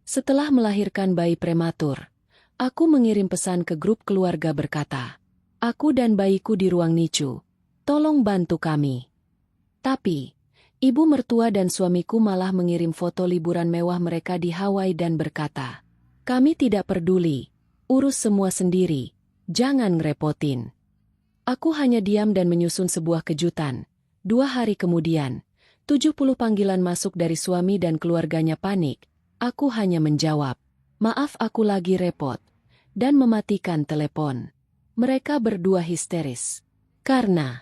Setelah melahirkan bayi prematur, aku mengirim pesan ke grup keluarga berkata, "Aku dan bayiku di ruang NICU. Tolong bantu kami." Tapi, ibu mertua dan suamiku malah mengirim foto liburan mewah mereka di Hawaii dan berkata, "Kami tidak peduli. Urus semua sendiri. Jangan ngerepotin." Aku hanya diam dan menyusun sebuah kejutan. 2 hari kemudian, 70 panggilan masuk dari suami dan keluarganya panik. Aku hanya menjawab, "Maaf aku lagi repot," dan mematikan telepon. Mereka berdua histeris. Karena,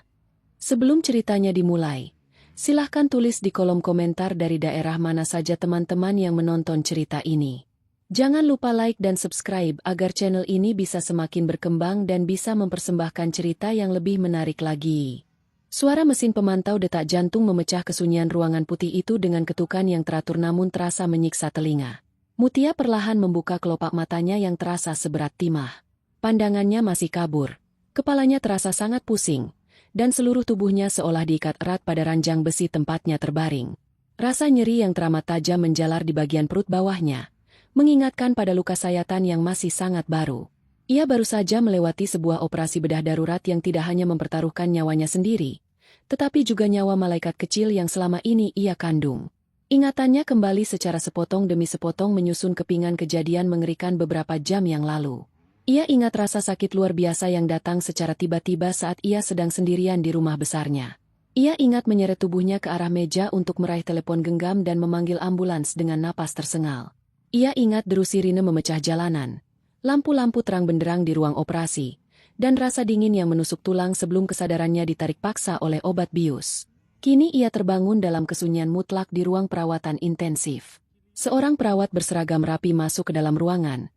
sebelum ceritanya dimulai, silahkan tulis di kolom komentar dari daerah mana saja teman-teman yang menonton cerita ini. Jangan lupa like dan subscribe agar channel ini bisa semakin berkembang dan bisa mempersembahkan cerita yang lebih menarik lagi. Suara mesin pemantau detak jantung memecah kesunyian ruangan putih itu dengan ketukan yang teratur namun terasa menyiksa telinga. Mutia perlahan membuka kelopak matanya yang terasa seberat timah. Pandangannya masih kabur. Kepalanya terasa sangat pusing, dan seluruh tubuhnya seolah diikat erat pada ranjang besi tempatnya terbaring. Rasa nyeri yang teramat tajam menjalar di bagian perut bawahnya, mengingatkan pada luka sayatan yang masih sangat baru. Ia baru saja melewati sebuah operasi bedah darurat yang tidak hanya mempertaruhkan nyawanya sendiri, tetapi juga nyawa malaikat kecil yang selama ini ia kandung. Ingatannya kembali secara sepotong demi sepotong menyusun kepingan kejadian mengerikan beberapa jam yang lalu. Ia ingat rasa sakit luar biasa yang datang secara tiba-tiba saat ia sedang sendirian di rumah besarnya. Ia ingat menyeret tubuhnya ke arah meja untuk meraih telepon genggam dan memanggil ambulans dengan napas tersengal. Ia ingat deru sirine memecah jalanan, lampu-lampu terang benderang di ruang operasi, dan rasa dingin yang menusuk tulang sebelum kesadarannya ditarik paksa oleh obat bius. Kini ia terbangun dalam kesunyian mutlak di ruang perawatan intensif. Seorang perawat berseragam rapi masuk ke dalam ruangan.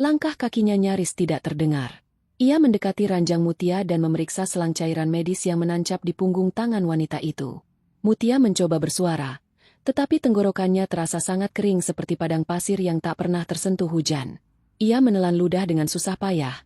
Langkah kakinya nyaris tidak terdengar. Ia mendekati ranjang Mutia dan memeriksa selang cairan medis yang menancap di punggung tangan wanita itu. Mutia mencoba bersuara, tetapi tenggorokannya terasa sangat kering seperti padang pasir yang tak pernah tersentuh hujan. Ia menelan ludah dengan susah payah,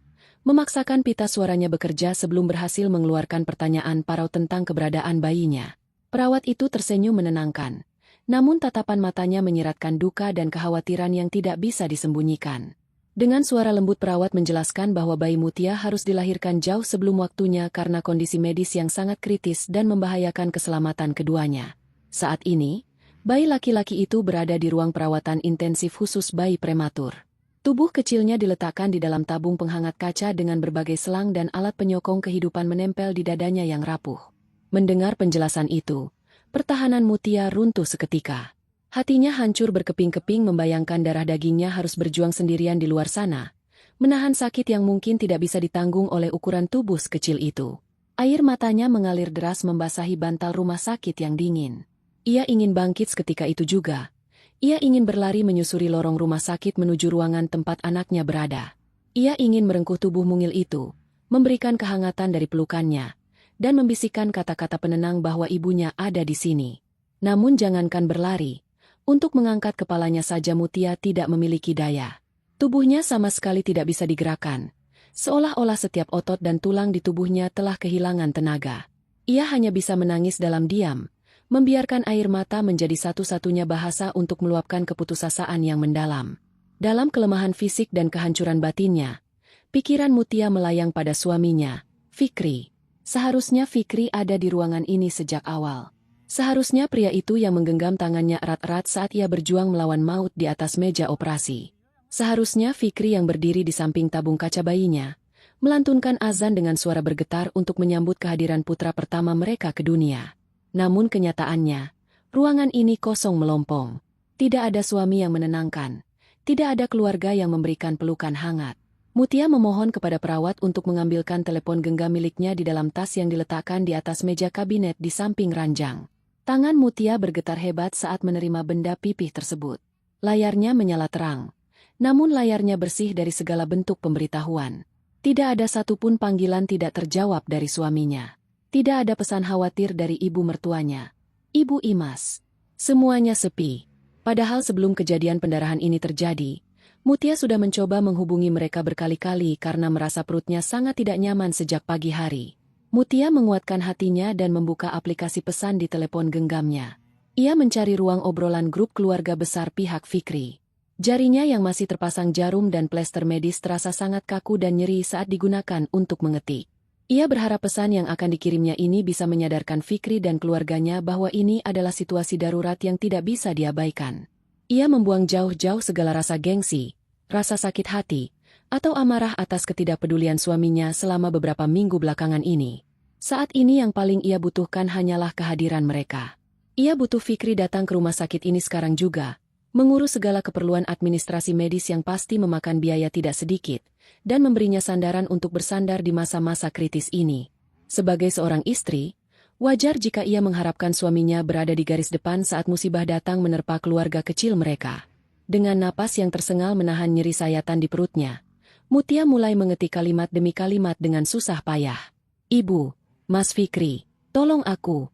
memaksakan pita suaranya bekerja sebelum berhasil mengeluarkan pertanyaan parau tentang keberadaan bayinya. Perawat itu tersenyum menenangkan, namun tatapan matanya menyiratkan duka dan kekhawatiran yang tidak bisa disembunyikan. Dengan suara lembut perawat menjelaskan bahwa bayi Mutia harus dilahirkan jauh sebelum waktunya karena kondisi medis yang sangat kritis dan membahayakan keselamatan keduanya. Saat ini, bayi laki-laki itu berada di ruang perawatan intensif khusus bayi prematur. Tubuh kecilnya diletakkan di dalam tabung penghangat kaca dengan berbagai selang dan alat penyokong kehidupan menempel di dadanya yang rapuh. Mendengar penjelasan itu, pertahanan Mutia runtuh seketika. Hatinya hancur berkeping-keping membayangkan darah dagingnya harus berjuang sendirian di luar sana, menahan sakit yang mungkin tidak bisa ditanggung oleh ukuran tubuh sekecil itu. Air matanya mengalir deras membasahi bantal rumah sakit yang dingin. Ia ingin bangkit seketika itu juga. Ia ingin berlari menyusuri lorong rumah sakit menuju ruangan tempat anaknya berada. Ia ingin merengkuh tubuh mungil itu, memberikan kehangatan dari pelukannya, dan membisikkan kata-kata penenang bahwa ibunya ada di sini. Namun jangankan berlari, untuk mengangkat kepalanya saja Mutia tidak memiliki daya. Tubuhnya sama sekali tidak bisa digerakkan, seolah-olah setiap otot dan tulang di tubuhnya telah kehilangan tenaga. Ia hanya bisa menangis dalam diam, membiarkan air mata menjadi satu-satunya bahasa untuk meluapkan keputusasaan yang mendalam. Dalam kelemahan fisik dan kehancuran batinnya, pikiran Mutia melayang pada suaminya, Fikri. Seharusnya Fikri ada di ruangan ini sejak awal. Seharusnya pria itu yang menggenggam tangannya erat-erat saat ia berjuang melawan maut di atas meja operasi. Seharusnya Fikri yang berdiri di samping tabung kaca bayinya, melantunkan azan dengan suara bergetar untuk menyambut kehadiran putra pertama mereka ke dunia. Namun kenyataannya, ruangan ini kosong melompong. Tidak ada suami yang menenangkan. Tidak ada keluarga yang memberikan pelukan hangat. Mutia memohon kepada perawat untuk mengambilkan telepon genggam miliknya di dalam tas yang diletakkan di atas meja kabinet di samping ranjang. Tangan Mutia bergetar hebat saat menerima benda pipih tersebut. Layarnya menyala terang. Namun layarnya bersih dari segala bentuk pemberitahuan. Tidak ada satupun panggilan tidak terjawab dari suaminya. Tidak ada pesan khawatir dari ibu mertuanya, Ibu Imas. Semuanya sepi. Padahal sebelum kejadian pendarahan ini terjadi, Mutia sudah mencoba menghubungi mereka berkali-kali karena merasa perutnya sangat tidak nyaman sejak pagi hari. Mutia menguatkan hatinya dan membuka aplikasi pesan di telepon genggamnya. Ia mencari ruang obrolan grup keluarga besar pihak Fikri. Jarinya yang masih terpasang jarum dan plester medis terasa sangat kaku dan nyeri saat digunakan untuk mengetik. Ia berharap pesan yang akan dikirimnya ini bisa menyadarkan Fikri dan keluarganya bahwa ini adalah situasi darurat yang tidak bisa diabaikan. Ia membuang jauh-jauh segala rasa gengsi, rasa sakit hati, atau amarah atas ketidakpedulian suaminya selama beberapa minggu belakangan ini. Saat ini yang paling ia butuhkan hanyalah kehadiran mereka. Ia butuh Fikri datang ke rumah sakit ini sekarang juga, mengurus segala keperluan administrasi medis yang pasti memakan biaya tidak sedikit, dan memberinya sandaran untuk bersandar di masa-masa kritis ini. Sebagai seorang istri, wajar jika ia mengharapkan suaminya berada di garis depan saat musibah datang menerpa keluarga kecil mereka. Dengan napas yang tersengal menahan nyeri sayatan di perutnya, Mutia mulai mengetik kalimat demi kalimat dengan susah payah. "Ibu, Mas Fikri, tolong aku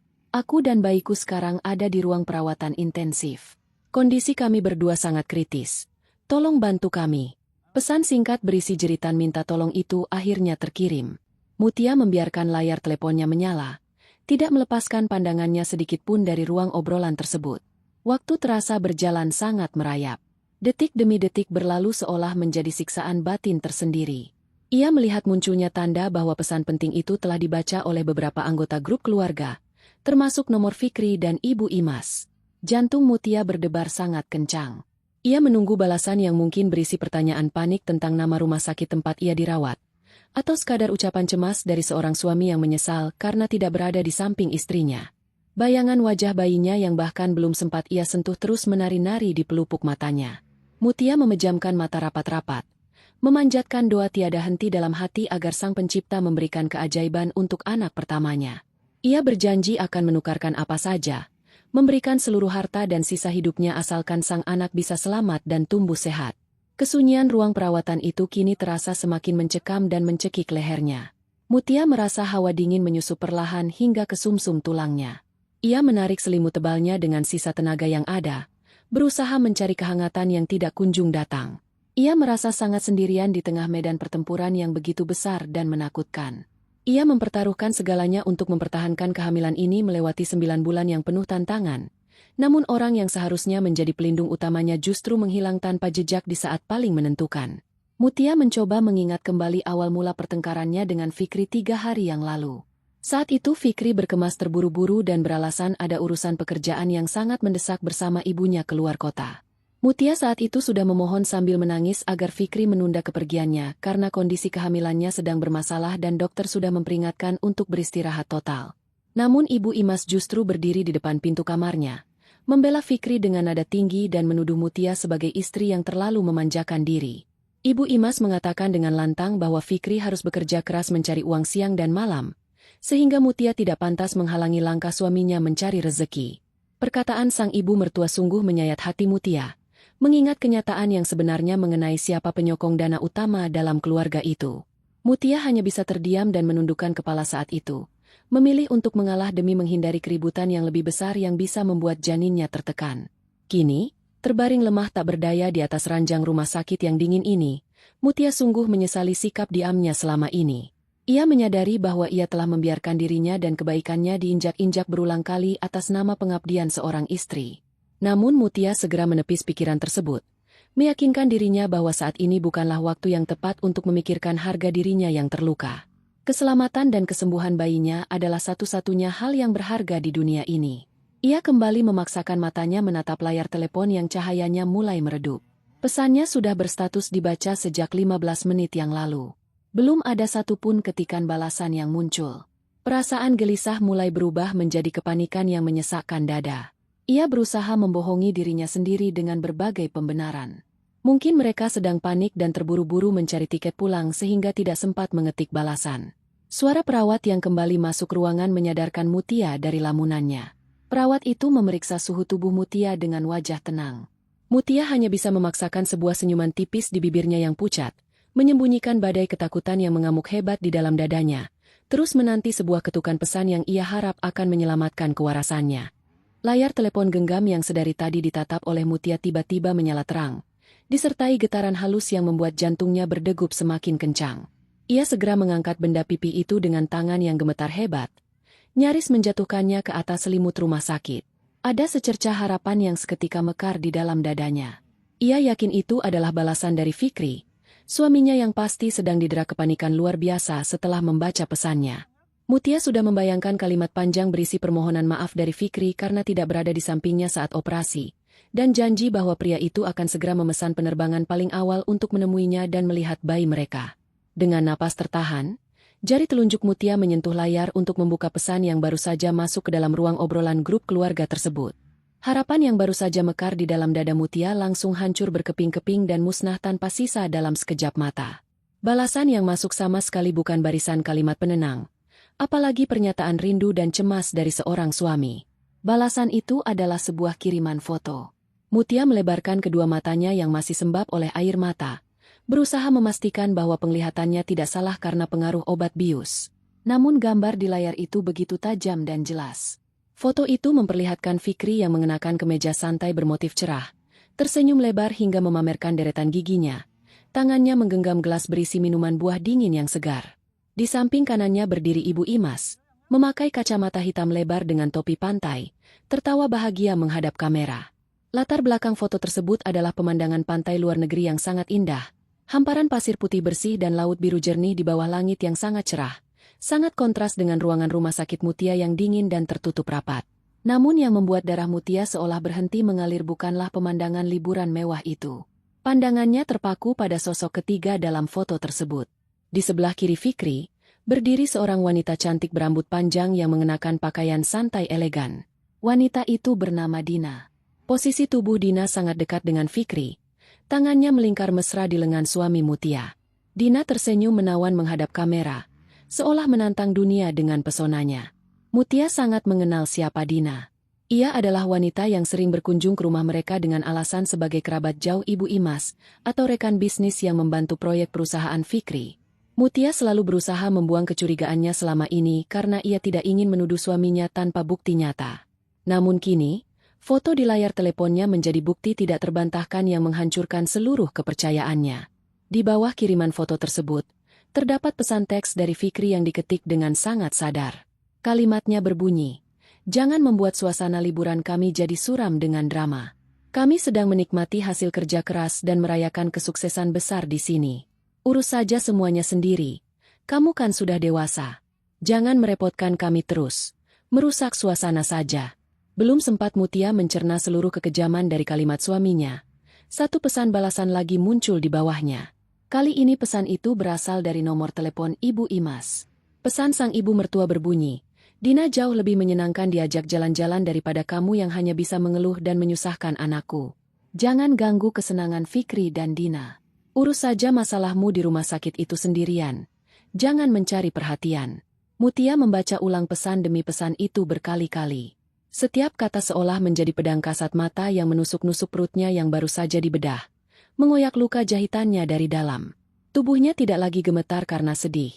dan bayiku sekarang ada di ruang perawatan intensif. Kondisi kami berdua sangat kritis. Tolong bantu kami." Pesan singkat berisi jeritan minta tolong itu akhirnya terkirim. Mutia membiarkan layar teleponnya menyala, tidak melepaskan pandangannya sedikit pun dari ruang obrolan tersebut. Waktu terasa berjalan sangat merayap. Detik demi detik berlalu seolah menjadi siksaan batin tersendiri. Ia melihat munculnya tanda bahwa pesan penting itu telah dibaca oleh beberapa anggota grup keluarga, termasuk nomor Fikri dan Ibu Imas. Jantung Mutia berdebar sangat kencang. Ia menunggu balasan yang mungkin berisi pertanyaan panik tentang nama rumah sakit tempat ia dirawat, atau sekadar ucapan cemas dari seorang suami yang menyesal karena tidak berada di samping istrinya. Bayangan wajah bayinya yang bahkan belum sempat ia sentuh terus menari-nari di pelupuk matanya. Mutia memejamkan mata rapat-rapat, memanjatkan doa tiada henti dalam hati agar Sang Pencipta memberikan keajaiban untuk anak pertamanya. Ia berjanji akan menukarkan apa saja, memberikan seluruh harta dan sisa hidupnya asalkan sang anak bisa selamat dan tumbuh sehat. Kesunyian ruang perawatan itu kini terasa semakin mencekam dan mencekik lehernya. Mutia merasa hawa dingin menyusup perlahan hingga ke sumsum tulangnya. Ia menarik selimut tebalnya dengan sisa tenaga yang ada, berusaha mencari kehangatan yang tidak kunjung datang. Ia merasa sangat sendirian di tengah medan pertempuran yang begitu besar dan menakutkan. Ia mempertaruhkan segalanya untuk mempertahankan kehamilan ini melewati 9 bulan yang penuh tantangan. Namun orang yang seharusnya menjadi pelindung utamanya justru menghilang tanpa jejak di saat paling menentukan. Mutia mencoba mengingat kembali awal mula pertengkarannya dengan Fikri 3 hari yang lalu. Saat itu Fikri berkemas terburu-buru dan beralasan ada urusan pekerjaan yang sangat mendesak bersama ibunya keluar kota. Mutia saat itu sudah memohon sambil menangis agar Fikri menunda kepergiannya karena kondisi kehamilannya sedang bermasalah dan dokter sudah memperingatkan untuk beristirahat total. Namun Ibu Imas justru berdiri di depan pintu kamarnya, membela Fikri dengan nada tinggi dan menuduh Mutia sebagai istri yang terlalu memanjakan diri. Ibu Imas mengatakan dengan lantang bahwa Fikri harus bekerja keras mencari uang siang dan malam, sehingga Mutia tidak pantas menghalangi langkah suaminya mencari rezeki. Perkataan sang ibu mertua sungguh menyayat hati Mutia, mengingat kenyataan yang sebenarnya mengenai siapa penyokong dana utama dalam keluarga itu. Mutia hanya bisa terdiam dan menundukkan kepala saat itu, memilih untuk mengalah demi menghindari keributan yang lebih besar yang bisa membuat janinnya tertekan. Kini, terbaring lemah tak berdaya di atas ranjang rumah sakit yang dingin ini, Mutia sungguh menyesali sikap diamnya selama ini. Ia menyadari bahwa ia telah membiarkan dirinya dan kebaikannya diinjak-injak berulang kali atas nama pengabdian seorang istri. Namun Mutia segera menepis pikiran tersebut, meyakinkan dirinya bahwa saat ini bukanlah waktu yang tepat untuk memikirkan harga dirinya yang terluka. Keselamatan dan kesembuhan bayinya adalah satu-satunya hal yang berharga di dunia ini. Ia kembali memaksakan matanya menatap layar telepon yang cahayanya mulai meredup. Pesannya sudah berstatus dibaca sejak 15 menit yang lalu. Belum ada satupun ketikan balasan yang muncul. Perasaan gelisah mulai berubah menjadi kepanikan yang menyesakkan dada. Ia berusaha membohongi dirinya sendiri dengan berbagai pembenaran. Mungkin mereka sedang panik dan terburu-buru mencari tiket pulang sehingga tidak sempat mengetik balasan. Suara perawat yang kembali masuk ruangan menyadarkan Mutia dari lamunannya. Perawat itu memeriksa suhu tubuh Mutia dengan wajah tenang. Mutia hanya bisa memaksakan sebuah senyuman tipis di bibirnya yang pucat, menyembunyikan badai ketakutan yang mengamuk hebat di dalam dadanya, terus menanti sebuah ketukan pesan yang ia harap akan menyelamatkan kewarasannya. Layar telepon genggam yang sedari tadi ditatap oleh Mutia tiba-tiba menyala terang, disertai getaran halus yang membuat jantungnya berdegup semakin kencang. Ia segera mengangkat benda pipi itu dengan tangan yang gemetar hebat, nyaris menjatuhkannya ke atas selimut rumah sakit. Ada secercah harapan yang seketika mekar di dalam dadanya. Ia yakin itu adalah balasan dari Fikri, suaminya yang pasti sedang didera kepanikan luar biasa setelah membaca pesannya. Mutia sudah membayangkan kalimat panjang berisi permohonan maaf dari Fikri karena tidak berada di sampingnya saat operasi, dan janji bahwa pria itu akan segera memesan penerbangan paling awal untuk menemuinya dan melihat bayi mereka. Dengan napas tertahan, jari telunjuk Mutia menyentuh layar untuk membuka pesan yang baru saja masuk ke dalam ruang obrolan grup keluarga tersebut. Harapan yang baru saja mekar di dalam dada Mutia langsung hancur berkeping-keping dan musnah tanpa sisa dalam sekejap mata. Balasan yang masuk sama sekali bukan barisan kalimat penenang, apalagi pernyataan rindu dan cemas dari seorang suami. Balasan itu adalah sebuah kiriman foto. Mutia melebarkan kedua matanya yang masih sembab oleh air mata, berusaha memastikan bahwa penglihatannya tidak salah karena pengaruh obat bius. Namun gambar di layar itu begitu tajam dan jelas. Foto itu memperlihatkan Fikri yang mengenakan kemeja santai bermotif cerah, tersenyum lebar hingga memamerkan deretan giginya. Tangannya menggenggam gelas berisi minuman buah dingin yang segar. Di samping kanannya berdiri Ibu Imas, memakai kacamata hitam lebar dengan topi pantai, tertawa bahagia menghadap kamera. Latar belakang foto tersebut adalah pemandangan pantai luar negeri yang sangat indah. Hamparan pasir putih bersih dan laut biru jernih di bawah langit yang sangat cerah, sangat kontras dengan ruangan rumah sakit Mutia yang dingin dan tertutup rapat. Namun yang membuat darah Mutia seolah berhenti mengalir bukanlah pemandangan liburan mewah itu. Pandangannya terpaku pada sosok ketiga dalam foto tersebut. Di sebelah kiri Fikri, berdiri seorang wanita cantik berambut panjang yang mengenakan pakaian santai elegan. Wanita itu bernama Dina. Posisi tubuh Dina sangat dekat dengan Fikri. Tangannya melingkar mesra di lengan suami Mutia. Dina tersenyum menawan menghadap kamera, seolah menantang dunia dengan pesonanya. Mutia sangat mengenal siapa Dina. Ia adalah wanita yang sering berkunjung ke rumah mereka dengan alasan sebagai kerabat jauh Ibu Imas, atau rekan bisnis yang membantu proyek perusahaan Fikri. Mutia selalu berusaha membuang kecurigaannya selama ini karena ia tidak ingin menuduh suaminya tanpa bukti nyata. Namun kini, foto di layar teleponnya menjadi bukti tidak terbantahkan yang menghancurkan seluruh kepercayaannya. Di bawah kiriman foto tersebut, terdapat pesan teks dari Fikri yang diketik dengan sangat sadar. Kalimatnya berbunyi, "Jangan membuat suasana liburan kami jadi suram dengan drama. Kami sedang menikmati hasil kerja keras dan merayakan kesuksesan besar di sini. Urus saja semuanya sendiri. Kamu kan sudah dewasa. Jangan merepotkan kami terus. Merusak suasana saja." Belum sempat Mutia mencerna seluruh kekejaman dari kalimat suaminya, satu pesan balasan lagi muncul di bawahnya. Kali ini pesan itu berasal dari nomor telepon Ibu Imas. Pesan sang ibu mertua berbunyi, "Dina jauh lebih menyenangkan diajak jalan-jalan daripada kamu yang hanya bisa mengeluh dan menyusahkan anakku. Jangan ganggu kesenangan Fikri dan Dina. Urus saja masalahmu di rumah sakit itu sendirian. Jangan mencari perhatian." Mutia membaca ulang pesan demi pesan itu berkali-kali. Setiap kata seolah menjadi pedang kasat mata yang menusuk-nusuk perutnya yang baru saja dibedah, mengoyak luka jahitannya dari dalam. Tubuhnya tidak lagi gemetar karena sedih,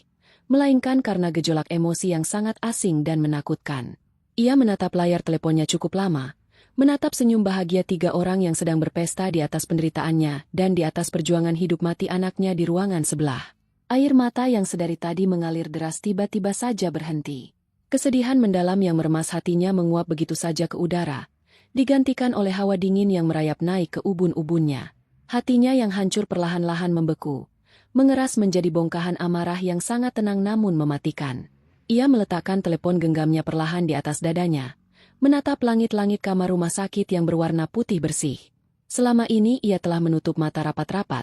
melainkan karena gejolak emosi yang sangat asing dan menakutkan. Ia menatap layar teleponnya cukup lama, menatap senyum bahagia tiga orang yang sedang berpesta di atas penderitaannya dan di atas perjuangan hidup mati anaknya di ruangan sebelah. Air mata yang sedari tadi mengalir deras tiba-tiba saja berhenti. Kesedihan mendalam yang meremas hatinya menguap begitu saja ke udara, digantikan oleh hawa dingin yang merayap naik ke ubun-ubunnya. Hatinya yang hancur perlahan-lahan membeku, mengeras menjadi bongkahan amarah yang sangat tenang namun mematikan. Ia meletakkan telepon genggamnya perlahan di atas dadanya, menatap langit-langit kamar rumah sakit yang berwarna putih bersih. Selama ini ia telah menutup mata rapat-rapat,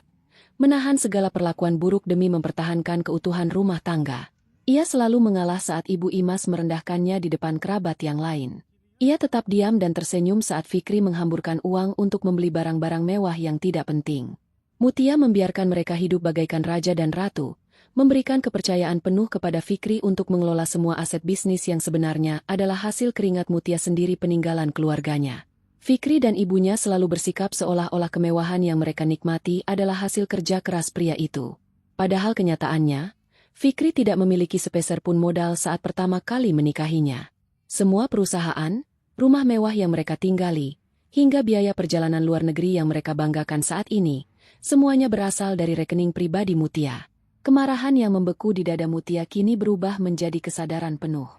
menahan segala perlakuan buruk demi mempertahankan keutuhan rumah tangga. Ia selalu mengalah saat Ibu Imas merendahkannya di depan kerabat yang lain. Ia tetap diam dan tersenyum saat Fikri menghamburkan uang untuk membeli barang-barang mewah yang tidak penting. Mutia membiarkan mereka hidup bagaikan raja dan ratu, memberikan kepercayaan penuh kepada Fikri untuk mengelola semua aset bisnis yang sebenarnya adalah hasil keringat Mutia sendiri peninggalan keluarganya. Fikri dan ibunya selalu bersikap seolah-olah kemewahan yang mereka nikmati adalah hasil kerja keras pria itu. Padahal kenyataannya, Fikri tidak memiliki sepeser pun modal saat pertama kali menikahinya. Semua perusahaan, rumah mewah yang mereka tinggali, hingga biaya perjalanan luar negeri yang mereka banggakan saat ini, semuanya berasal dari rekening pribadi Mutia. Kemarahan yang membeku di dada Mutia kini berubah menjadi kesadaran penuh.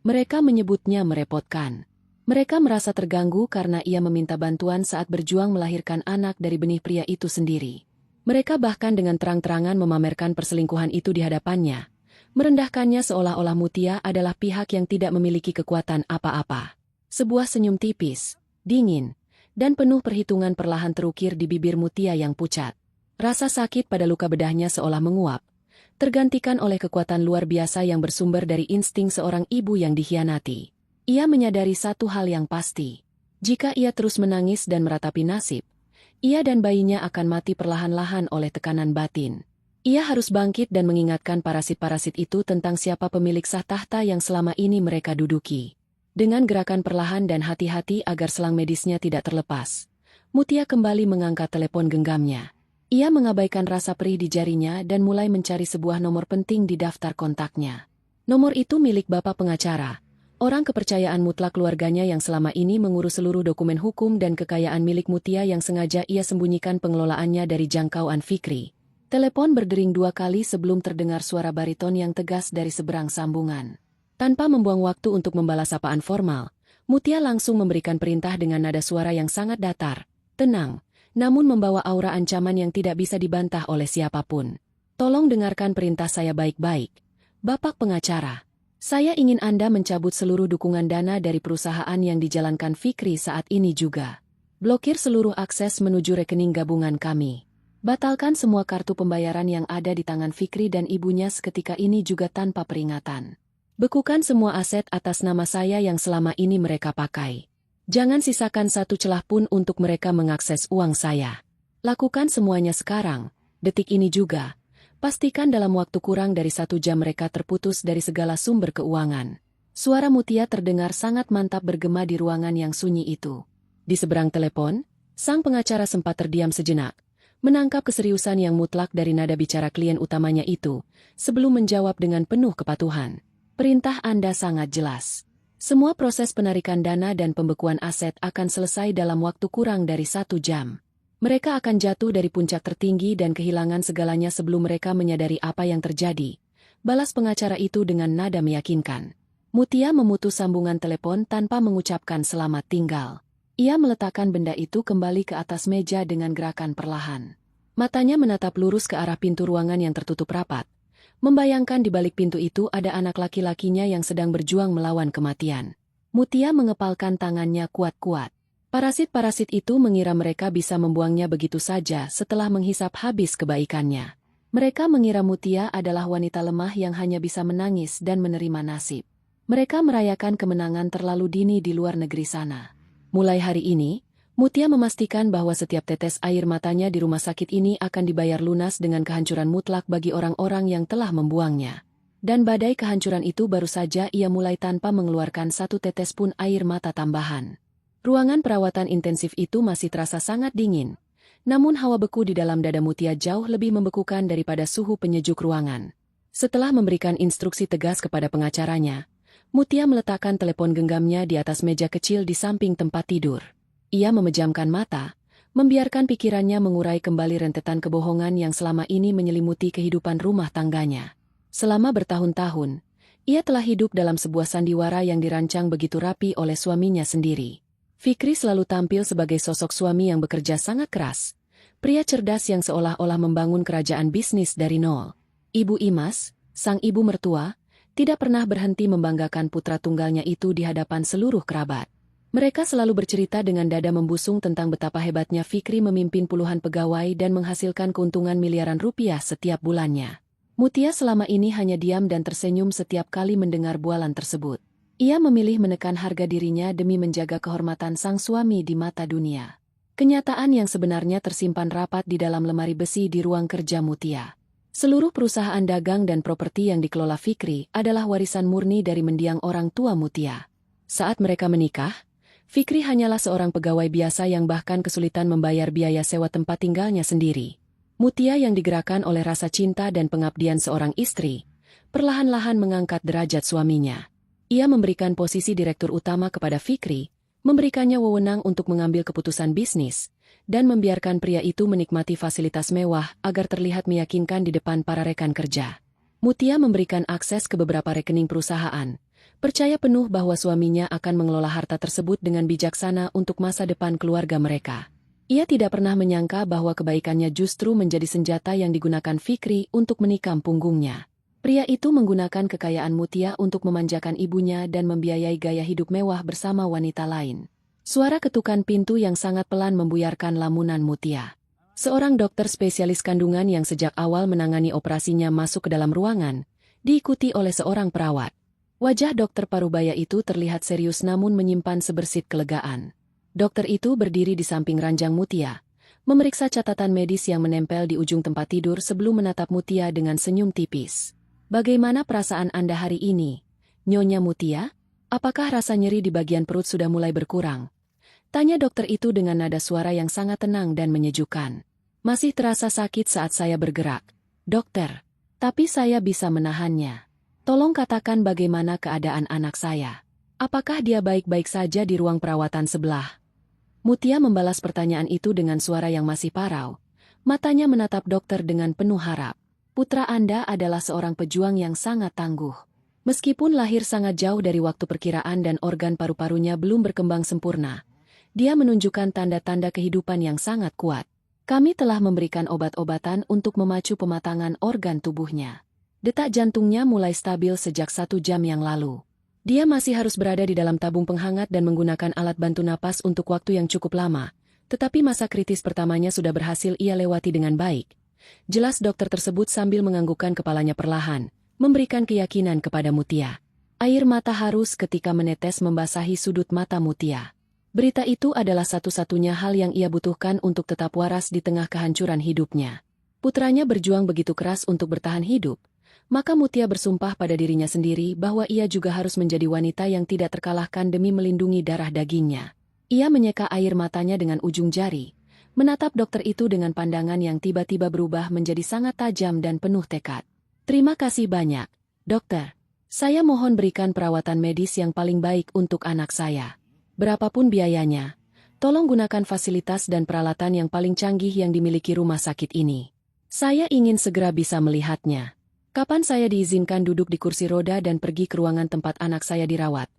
Mereka menyebutnya merepotkan. Mereka merasa terganggu karena ia meminta bantuan saat berjuang melahirkan anak dari benih pria itu sendiri. Mereka bahkan dengan terang-terangan memamerkan perselingkuhan itu di hadapannya, merendahkannya seolah-olah Mutia adalah pihak yang tidak memiliki kekuatan apa-apa. Sebuah senyum tipis, dingin, dan penuh perhitungan perlahan terukir di bibir Mutia yang pucat. Rasa sakit pada luka bedahnya seolah menguap, tergantikan oleh kekuatan luar biasa yang bersumber dari insting seorang ibu yang dikhianati. Ia menyadari satu hal yang pasti. Jika ia terus menangis dan meratapi nasib, ia dan bayinya akan mati perlahan-lahan oleh tekanan batin. Ia harus bangkit dan mengingatkan parasit-parasit itu tentang siapa pemilik sah tahta yang selama ini mereka duduki. Dengan gerakan perlahan dan hati-hati agar selang medisnya tidak terlepas, Mutia kembali mengangkat telepon genggamnya. Ia mengabaikan rasa perih di jarinya dan mulai mencari sebuah nomor penting di daftar kontaknya. Nomor itu milik bapak pengacara, orang kepercayaan mutlak keluarganya yang selama ini mengurus seluruh dokumen hukum dan kekayaan milik Mutia yang sengaja ia sembunyikan pengelolaannya dari jangkauan Fikri. Telepon berdering 2 kali sebelum terdengar suara bariton yang tegas dari seberang sambungan. Tanpa membuang waktu untuk membalas sapaan formal, Mutia langsung memberikan perintah dengan nada suara yang sangat datar, tenang, namun membawa aura ancaman yang tidak bisa dibantah oleh siapapun. Tolong dengarkan perintah saya baik-baik, Bapak pengacara. Saya ingin Anda mencabut seluruh dukungan dana dari perusahaan yang dijalankan Fikri saat ini juga. Blokir seluruh akses menuju rekening gabungan kami. Batalkan semua kartu pembayaran yang ada di tangan Fikri dan ibunya seketika ini juga tanpa peringatan. Bekukan semua aset atas nama saya yang selama ini mereka pakai. Jangan sisakan satu celah pun untuk mereka mengakses uang saya. Lakukan semuanya sekarang, detik ini juga. Pastikan dalam waktu kurang dari 1 jam mereka terputus dari segala sumber keuangan. Suara Mutia terdengar sangat mantap bergema di ruangan yang sunyi itu. Di seberang telepon, sang pengacara sempat terdiam sejenak, menangkap keseriusan yang mutlak dari nada bicara klien utamanya itu, sebelum menjawab dengan penuh kepatuhan. Perintah Anda sangat jelas. Semua proses penarikan dana dan pembekuan aset akan selesai dalam waktu kurang dari 1 jam. Mereka akan jatuh dari puncak tertinggi dan kehilangan segalanya sebelum mereka menyadari apa yang terjadi. Balas pengacara itu dengan nada meyakinkan. Mutia memutus sambungan telepon tanpa mengucapkan selamat tinggal. Ia meletakkan benda itu kembali ke atas meja dengan gerakan perlahan. Matanya menatap lurus ke arah pintu ruangan yang tertutup rapat. Membayangkan di balik pintu itu ada anak laki-lakinya yang sedang berjuang melawan kematian. Mutia mengepalkan tangannya kuat-kuat. Parasit-parasit itu mengira mereka bisa membuangnya begitu saja setelah menghisap habis kebaikannya. Mereka mengira Mutia adalah wanita lemah yang hanya bisa menangis dan menerima nasib. Mereka merayakan kemenangan terlalu dini di luar negeri sana. Mulai hari ini, Mutia memastikan bahwa setiap tetes air matanya di rumah sakit ini akan dibayar lunas dengan kehancuran mutlak bagi orang-orang yang telah membuangnya. Dan badai kehancuran itu baru saja ia mulai tanpa mengeluarkan 1 tetes pun air mata tambahan. Ruangan perawatan intensif itu masih terasa sangat dingin, namun hawa beku di dalam dada Mutia jauh lebih membekukan daripada suhu penyejuk ruangan. Setelah memberikan instruksi tegas kepada pengacaranya, Mutia meletakkan telepon genggamnya di atas meja kecil di samping tempat tidur. Ia memejamkan mata, membiarkan pikirannya mengurai kembali rentetan kebohongan yang selama ini menyelimuti kehidupan rumah tangganya. Selama bertahun-tahun, ia telah hidup dalam sebuah sandiwara yang dirancang begitu rapi oleh suaminya sendiri. Fikri selalu tampil sebagai sosok suami yang bekerja sangat keras, pria cerdas yang seolah-olah membangun kerajaan bisnis dari nol. Ibu Imas, sang ibu mertua, tidak pernah berhenti membanggakan putra tunggalnya itu di hadapan seluruh kerabat. Mereka selalu bercerita dengan dada membusung tentang betapa hebatnya Fikri memimpin puluhan pegawai dan menghasilkan keuntungan miliaran rupiah setiap bulannya. Mutia selama ini hanya diam dan tersenyum setiap kali mendengar bualan tersebut. Ia memilih menekan harga dirinya demi menjaga kehormatan sang suami di mata dunia. Kenyataan yang sebenarnya tersimpan rapat di dalam lemari besi di ruang kerja Mutia. Seluruh perusahaan dagang dan properti yang dikelola Fikri adalah warisan murni dari mendiang orang tua Mutia. Saat mereka menikah, Fikri hanyalah seorang pegawai biasa yang bahkan kesulitan membayar biaya sewa tempat tinggalnya sendiri. Mutia yang digerakkan oleh rasa cinta dan pengabdian seorang istri, perlahan-lahan mengangkat derajat suaminya. Ia memberikan posisi direktur utama kepada Fikri, memberikannya wewenang untuk mengambil keputusan bisnis, dan membiarkan pria itu menikmati fasilitas mewah agar terlihat meyakinkan di depan para rekan kerja. Mutia memberikan akses ke beberapa rekening perusahaan, Percaya penuh bahwa suaminya akan mengelola harta tersebut dengan bijaksana untuk masa depan keluarga mereka. Ia tidak pernah menyangka bahwa kebaikannya justru menjadi senjata yang digunakan Fikri untuk menikam punggungnya. Pria itu menggunakan kekayaan Mutia untuk memanjakan ibunya dan membiayai gaya hidup mewah bersama wanita lain. Suara ketukan pintu yang sangat pelan membuyarkan lamunan Mutia. Seorang dokter spesialis kandungan yang sejak awal menangani operasinya masuk ke dalam ruangan, diikuti oleh seorang perawat. Wajah dokter Parubaya itu terlihat serius namun menyimpan sebersit kelegaan. Dokter itu berdiri di samping ranjang Mutia, memeriksa catatan medis yang menempel di ujung tempat tidur sebelum menatap Mutia dengan senyum tipis. "Bagaimana perasaan Anda hari ini, Nyonya Mutia? Apakah rasa nyeri di bagian perut sudah mulai berkurang?" Tanya dokter itu dengan nada suara yang sangat tenang dan menyejukkan. "Masih terasa sakit saat saya bergerak, dokter. Tapi saya bisa menahannya. Tolong katakan bagaimana keadaan anak saya. Apakah dia baik-baik saja di ruang perawatan sebelah?" Mutia membalas pertanyaan itu dengan suara yang masih parau. Matanya menatap dokter dengan penuh harap. "Putra Anda adalah seorang pejuang yang sangat tangguh. Meskipun lahir sangat jauh dari waktu perkiraan dan organ paru-parunya belum berkembang sempurna, dia menunjukkan tanda-tanda kehidupan yang sangat kuat. Kami telah memberikan obat-obatan untuk memacu pematangan organ tubuhnya. Detak jantungnya mulai stabil sejak 1 jam yang lalu. Dia masih harus berada di dalam tabung penghangat dan menggunakan alat bantu napas untuk waktu yang cukup lama, tetapi masa kritis pertamanya sudah berhasil ia lewati dengan baik." Jelas dokter tersebut sambil menganggukkan kepalanya perlahan, memberikan keyakinan kepada Mutia. Air mata harus ketika menetes membasahi sudut mata Mutia. Berita itu adalah satu-satunya hal yang ia butuhkan untuk tetap waras di tengah kehancuran hidupnya. Putranya berjuang begitu keras untuk bertahan hidup, maka Mutia bersumpah pada dirinya sendiri bahwa ia juga harus menjadi wanita yang tidak terkalahkan demi melindungi darah dagingnya. Ia menyeka air matanya dengan ujung jari, menatap dokter itu dengan pandangan yang tiba-tiba berubah menjadi sangat tajam dan penuh tekad. "Terima kasih banyak, dokter. Saya mohon berikan perawatan medis yang paling baik untuk anak saya. Berapapun biayanya, tolong gunakan fasilitas dan peralatan yang paling canggih yang dimiliki rumah sakit ini. Saya ingin segera bisa melihatnya. Kapan saya diizinkan duduk di kursi roda dan pergi ke ruangan tempat anak saya dirawat?"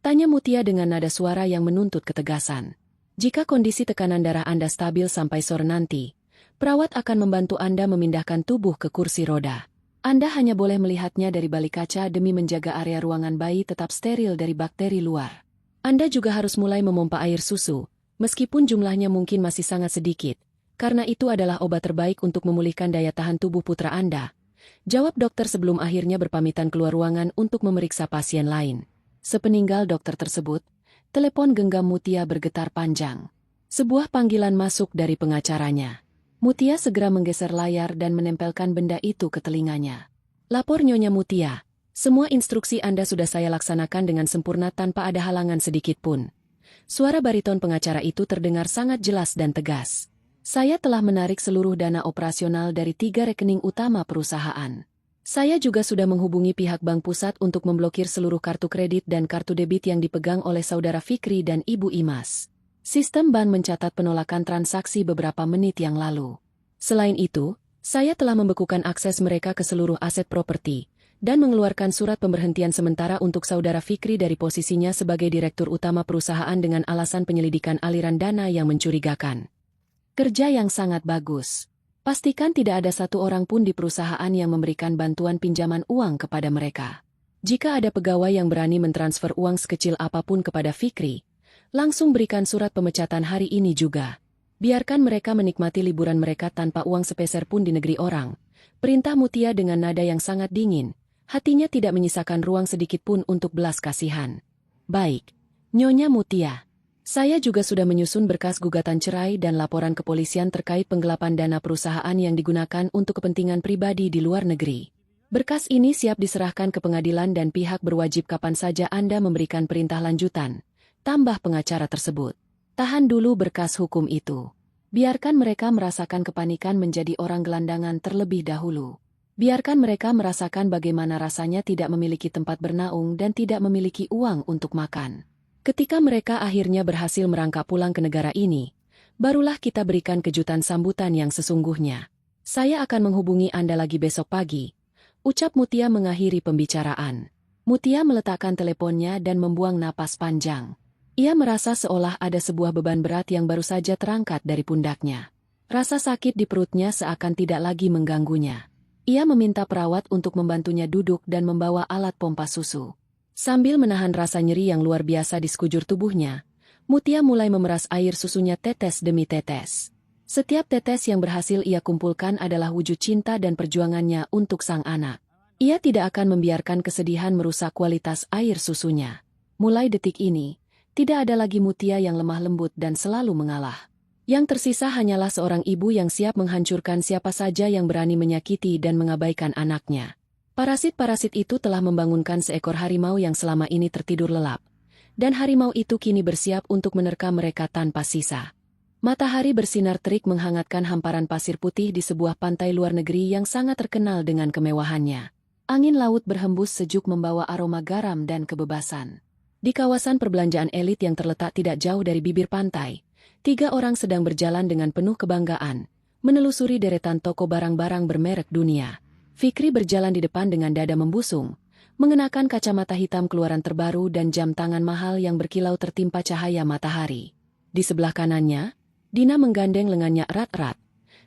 Tanya Mutia dengan nada suara yang menuntut ketegasan. "Jika kondisi tekanan darah Anda stabil sampai sore nanti, perawat akan membantu Anda memindahkan tubuh ke kursi roda. Anda hanya boleh melihatnya dari balik kaca demi menjaga area ruangan bayi tetap steril dari bakteri luar. Anda juga harus mulai memompa air susu, meskipun jumlahnya mungkin masih sangat sedikit, karena itu adalah obat terbaik untuk memulihkan daya tahan tubuh putra Anda," jawab dokter sebelum akhirnya berpamitan keluar ruangan untuk memeriksa pasien lain. Sepeninggal dokter tersebut, telepon genggam Mutia bergetar panjang. Sebuah panggilan masuk dari pengacaranya. Mutia segera menggeser layar dan menempelkan benda itu ke telinganya. "Lapor Nyonya Mutia. Semua instruksi Anda sudah saya laksanakan dengan sempurna tanpa ada halangan sedikit pun." Suara bariton pengacara itu terdengar sangat jelas dan tegas. "Saya telah menarik seluruh dana operasional dari 3 rekening utama perusahaan. Saya juga sudah menghubungi pihak Bank Pusat untuk memblokir seluruh kartu kredit dan kartu debit yang dipegang oleh saudara Fikri dan Ibu Imas. Sistem bank mencatat penolakan transaksi beberapa menit yang lalu. Selain itu, saya telah membekukan akses mereka ke seluruh aset properti dan mengeluarkan surat pemberhentian sementara untuk saudara Fikri dari posisinya sebagai direktur utama perusahaan dengan alasan penyelidikan aliran dana yang mencurigakan." "Kerja yang sangat bagus. Pastikan tidak ada satu orang pun di perusahaan yang memberikan bantuan pinjaman uang kepada mereka. Jika ada pegawai yang berani mentransfer uang sekecil apapun kepada Fikri, langsung berikan surat pemecatan hari ini juga. Biarkan mereka menikmati liburan mereka tanpa uang sepeser pun di negeri orang," perintah Mutia dengan nada yang sangat dingin. Hatinya tidak menyisakan ruang sedikit pun untuk belas kasihan. "Baik, Nyonya Mutia. Saya juga sudah menyusun berkas gugatan cerai dan laporan kepolisian terkait penggelapan dana perusahaan yang digunakan untuk kepentingan pribadi di luar negeri. Berkas ini siap diserahkan ke pengadilan dan pihak berwajib kapan saja Anda memberikan perintah lanjutan," tambah pengacara tersebut. "Tahan dulu berkas hukum itu. Biarkan mereka merasakan kepanikan menjadi orang gelandangan terlebih dahulu. Biarkan mereka merasakan bagaimana rasanya tidak memiliki tempat bernaung dan tidak memiliki uang untuk makan. Ketika mereka akhirnya berhasil merangkak pulang ke negara ini, barulah kita berikan kejutan sambutan yang sesungguhnya. Saya akan menghubungi Anda lagi besok pagi," ucap Mutia mengakhiri pembicaraan. Mutia meletakkan teleponnya dan membuang napas panjang. Ia merasa seolah ada sebuah beban berat yang baru saja terangkat dari pundaknya. Rasa sakit di perutnya seakan tidak lagi mengganggunya. Ia meminta perawat untuk membantunya duduk dan membawa alat pompa susu. Sambil menahan rasa nyeri yang luar biasa di sekujur tubuhnya, Mutia mulai memeras air susunya tetes demi tetes. Setiap tetes yang berhasil ia kumpulkan adalah wujud cinta dan perjuangannya untuk sang anak. Ia tidak akan membiarkan kesedihan merusak kualitas air susunya. Mulai detik ini, tidak ada lagi Mutia yang lemah lembut dan selalu mengalah. Yang tersisa hanyalah seorang ibu yang siap menghancurkan siapa saja yang berani menyakiti dan mengabaikan anaknya. Parasit-parasit itu telah membangunkan seekor harimau yang selama ini tertidur lelap. Dan harimau itu kini bersiap untuk menerkam mereka tanpa sisa. Matahari bersinar terik menghangatkan hamparan pasir putih di sebuah pantai luar negeri yang sangat terkenal dengan kemewahannya. Angin laut berhembus sejuk membawa aroma garam dan kebebasan. Di kawasan perbelanjaan elit yang terletak tidak jauh dari bibir pantai, 3 orang sedang berjalan dengan penuh kebanggaan, menelusuri deretan toko barang-barang bermerek dunia. Fikri berjalan di depan dengan dada membusung, mengenakan kacamata hitam keluaran terbaru dan jam tangan mahal yang berkilau tertimpa cahaya matahari. Di sebelah kanannya, Dina menggandeng lengannya erat-erat,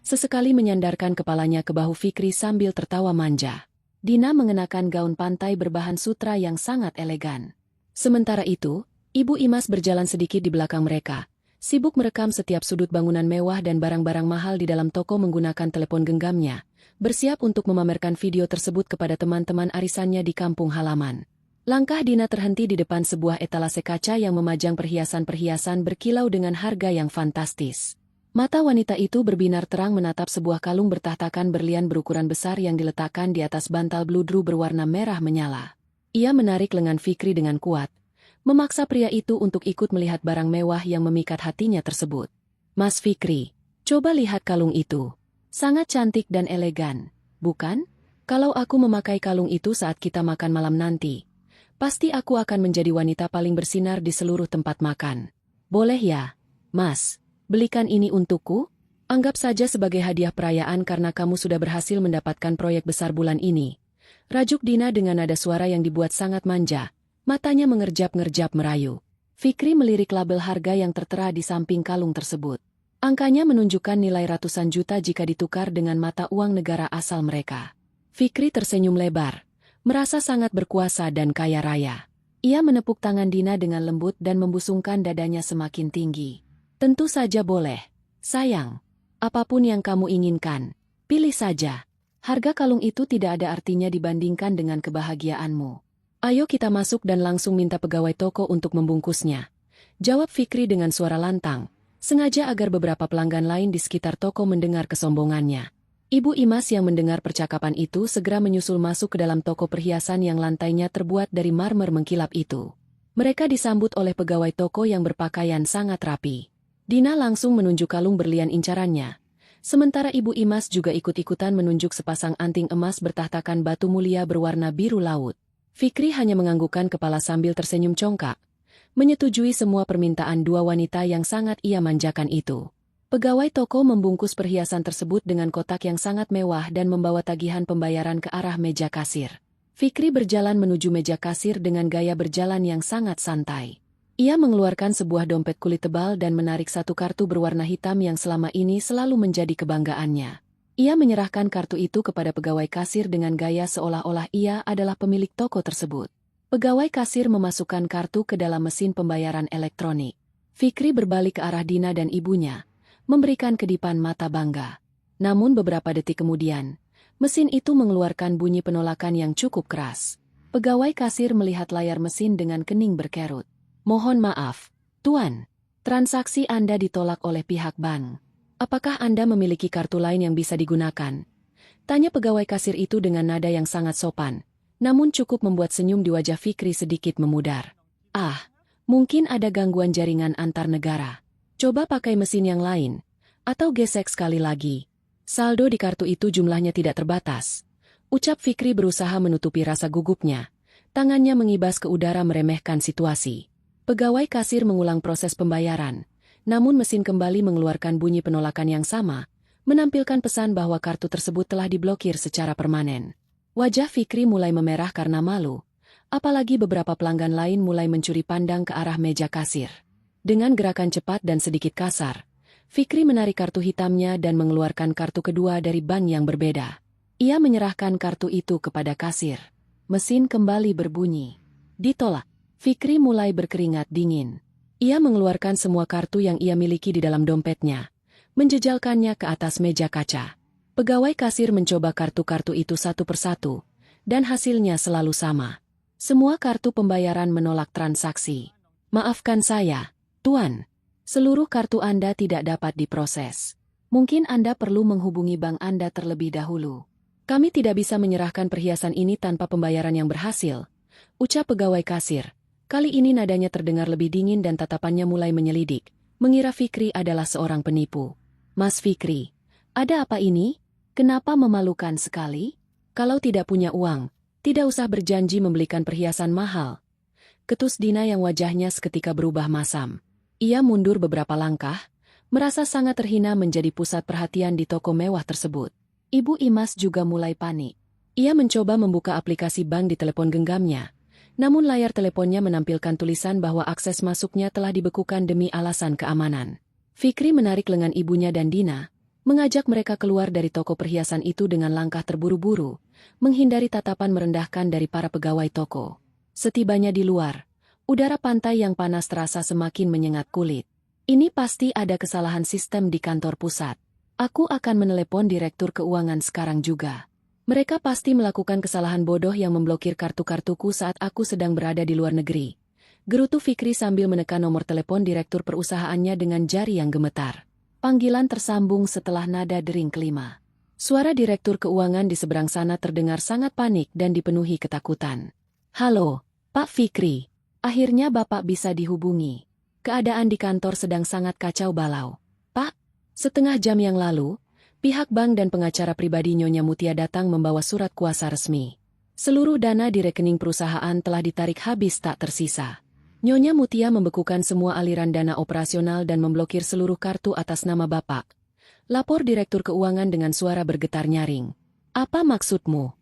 sesekali menyandarkan kepalanya ke bahu Fikri sambil tertawa manja. Dina mengenakan gaun pantai berbahan sutra yang sangat elegan. Sementara itu, Ibu Imas berjalan sedikit di belakang mereka, sibuk merekam setiap sudut bangunan mewah dan barang-barang mahal di dalam toko menggunakan telepon genggamnya, bersiap untuk memamerkan video tersebut kepada teman-teman arisannya di kampung halaman. Langkah Dina terhenti di depan sebuah etalase kaca yang memajang perhiasan-perhiasan berkilau dengan harga yang fantastis. Mata wanita itu berbinar terang menatap sebuah kalung bertahtakan berlian berukuran besar yang diletakkan di atas bantal bludru berwarna merah menyala. Ia menarik lengan Fikri dengan kuat, memaksa pria itu untuk ikut melihat barang mewah yang memikat hatinya tersebut. Mas Fikri, coba lihat kalung itu. Sangat cantik dan elegan, bukan? Kalau aku memakai kalung itu saat kita makan malam nanti, pasti aku akan menjadi wanita paling bersinar di seluruh tempat makan. Boleh ya, Mas, belikan ini untukku? Anggap saja sebagai hadiah perayaan karena kamu sudah berhasil mendapatkan proyek besar bulan ini. Rajuk Dina dengan nada suara yang dibuat sangat manja, matanya mengerjap-ngerjap merayu. Fikri melirik label harga yang tertera di samping kalung tersebut. Angkanya menunjukkan nilai ratusan juta jika ditukar dengan mata uang negara asal mereka. Fikri tersenyum lebar, merasa sangat berkuasa dan kaya raya. Ia menepuk tangan Dina dengan lembut dan membusungkan dadanya semakin tinggi. Tentu saja boleh, sayang. Apapun yang kamu inginkan, pilih saja. Harga kalung itu tidak ada artinya dibandingkan dengan kebahagiaanmu. Ayo kita masuk dan langsung minta pegawai toko untuk membungkusnya. Jawab Fikri dengan suara lantang, sengaja agar beberapa pelanggan lain di sekitar toko mendengar kesombongannya. Ibu Imas yang mendengar percakapan itu segera menyusul masuk ke dalam toko perhiasan yang lantainya terbuat dari marmer mengkilap itu. Mereka disambut oleh pegawai toko yang berpakaian sangat rapi. Dina langsung menunjuk kalung berlian incarannya. Sementara Ibu Imas juga ikut-ikutan menunjuk sepasang anting emas bertahtakan batu mulia berwarna biru laut. Fikri hanya menganggukkan kepala sambil tersenyum congkak, menyetujui semua permintaan dua wanita yang sangat ia manjakan itu. Pegawai toko membungkus perhiasan tersebut dengan kotak yang sangat mewah dan membawa tagihan pembayaran ke arah meja kasir. Fikri berjalan menuju meja kasir dengan gaya berjalan yang sangat santai. Ia mengeluarkan sebuah dompet kulit tebal dan menarik satu kartu berwarna hitam yang selama ini selalu menjadi kebanggaannya. Ia menyerahkan kartu itu kepada pegawai kasir dengan gaya seolah-olah ia adalah pemilik toko tersebut. Pegawai kasir memasukkan kartu ke dalam mesin pembayaran elektronik. Fikri berbalik ke arah Dina dan ibunya, memberikan kedipan mata bangga. Namun beberapa detik kemudian, mesin itu mengeluarkan bunyi penolakan yang cukup keras. Pegawai kasir melihat layar mesin dengan kening berkerut. Mohon maaf, Tuan. Transaksi Anda ditolak oleh pihak bank. Apakah Anda memiliki kartu lain yang bisa digunakan? Tanya pegawai kasir itu dengan nada yang sangat sopan, namun cukup membuat senyum di wajah Fikri sedikit memudar. Ah, mungkin ada gangguan jaringan antar negara. Coba pakai mesin yang lain, atau gesek sekali lagi. Saldo di kartu itu jumlahnya tidak terbatas. Ucap Fikri berusaha menutupi rasa gugupnya. Tangannya mengibas ke udara meremehkan situasi. Pegawai kasir mengulang proses pembayaran, namun mesin kembali mengeluarkan bunyi penolakan yang sama, menampilkan pesan bahwa kartu tersebut telah diblokir secara permanen. Wajah Fikri mulai memerah karena malu. Apalagi beberapa pelanggan lain mulai mencuri pandang ke arah meja kasir. Dengan gerakan cepat dan sedikit kasar, Fikri menarik kartu hitamnya dan mengeluarkan kartu kedua dari bank yang berbeda. Ia menyerahkan kartu itu kepada kasir. Mesin kembali berbunyi. Ditolak. Fikri mulai berkeringat dingin. Ia mengeluarkan semua kartu yang ia miliki di dalam dompetnya, menjejalkannya ke atas meja kaca. Pegawai kasir mencoba kartu-kartu itu satu persatu, dan hasilnya selalu sama. Semua kartu pembayaran menolak transaksi. Maafkan saya, Tuan. Seluruh kartu Anda tidak dapat diproses. Mungkin Anda perlu menghubungi bank Anda terlebih dahulu. Kami tidak bisa menyerahkan perhiasan ini tanpa pembayaran yang berhasil, ucap pegawai kasir. Kali ini nadanya terdengar lebih dingin dan tatapannya mulai menyelidik, mengira Fikri adalah seorang penipu. Mas Fikri, ada apa ini? Kenapa memalukan sekali? Kalau tidak punya uang, tidak usah berjanji membelikan perhiasan mahal. Ketus Dina yang wajahnya seketika berubah masam. Ia mundur beberapa langkah, merasa sangat terhina menjadi pusat perhatian di toko mewah tersebut. Ibu Imas juga mulai panik. Ia mencoba membuka aplikasi bank di telepon genggamnya, namun layar teleponnya menampilkan tulisan bahwa akses masuknya telah dibekukan demi alasan keamanan. Fikri menarik lengan ibunya dan Dina, mengajak mereka keluar dari toko perhiasan itu dengan langkah terburu-buru, menghindari tatapan merendahkan dari para pegawai toko. Setibanya di luar, udara pantai yang panas terasa semakin menyengat kulit. Ini pasti ada kesalahan sistem di kantor pusat. Aku akan menelepon direktur keuangan sekarang juga. Mereka pasti melakukan kesalahan bodoh yang memblokir kartu-kartuku saat aku sedang berada di luar negeri. Gerutu Fikri sambil menekan nomor telepon direktur perusahaannya dengan jari yang gemetar. Panggilan tersambung setelah nada dering kelima. Suara direktur keuangan di seberang sana terdengar sangat panik dan dipenuhi ketakutan. Halo, Pak Fikri. Akhirnya Bapak bisa dihubungi. Keadaan di kantor sedang sangat kacau balau. Pak, setengah jam yang lalu, pihak bank dan pengacara pribadi Nyonya Mutia datang membawa surat kuasa resmi. Seluruh dana di rekening perusahaan telah ditarik habis tak tersisa. Nyonya Mutia membekukan semua aliran dana operasional dan memblokir seluruh kartu atas nama Bapak. Lapor direktur keuangan dengan suara bergetar nyaring. Apa maksudmu?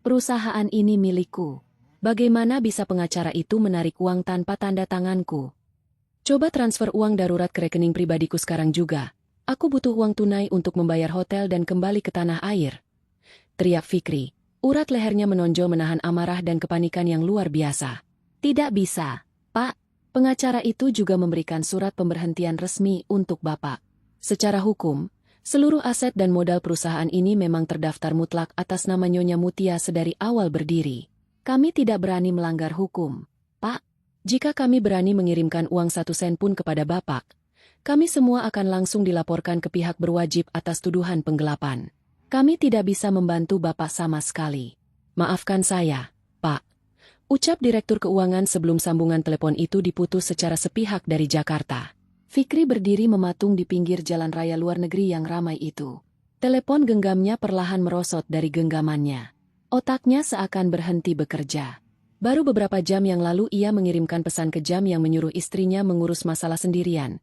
Perusahaan ini milikku. Bagaimana bisa pengacara itu menarik uang tanpa tanda tanganku? Coba transfer uang darurat ke rekening pribadiku sekarang juga. Aku butuh uang tunai untuk membayar hotel dan kembali ke tanah air. Teriak Fikri. Urat lehernya menonjol menahan amarah dan kepanikan yang luar biasa. Tidak bisa. Pak, pengacara itu juga memberikan surat pemberhentian resmi untuk Bapak. Secara hukum, seluruh aset dan modal perusahaan ini memang terdaftar mutlak atas nama Nyonya Mutia sedari awal berdiri. Kami tidak berani melanggar hukum. Pak, jika kami berani mengirimkan uang 1 sen pun kepada Bapak, kami semua akan langsung dilaporkan ke pihak berwajib atas tuduhan penggelapan. Kami tidak bisa membantu Bapak sama sekali. Maafkan saya, Pak. Ucap direktur keuangan sebelum sambungan telepon itu diputus secara sepihak dari Jakarta. Fikri berdiri mematung di pinggir jalan raya luar negeri yang ramai itu. Telepon genggamnya perlahan merosot dari genggamannya. Otaknya seakan berhenti bekerja. Baru beberapa jam yang lalu ia mengirimkan pesan kejam yang menyuruh istrinya mengurus masalah sendirian,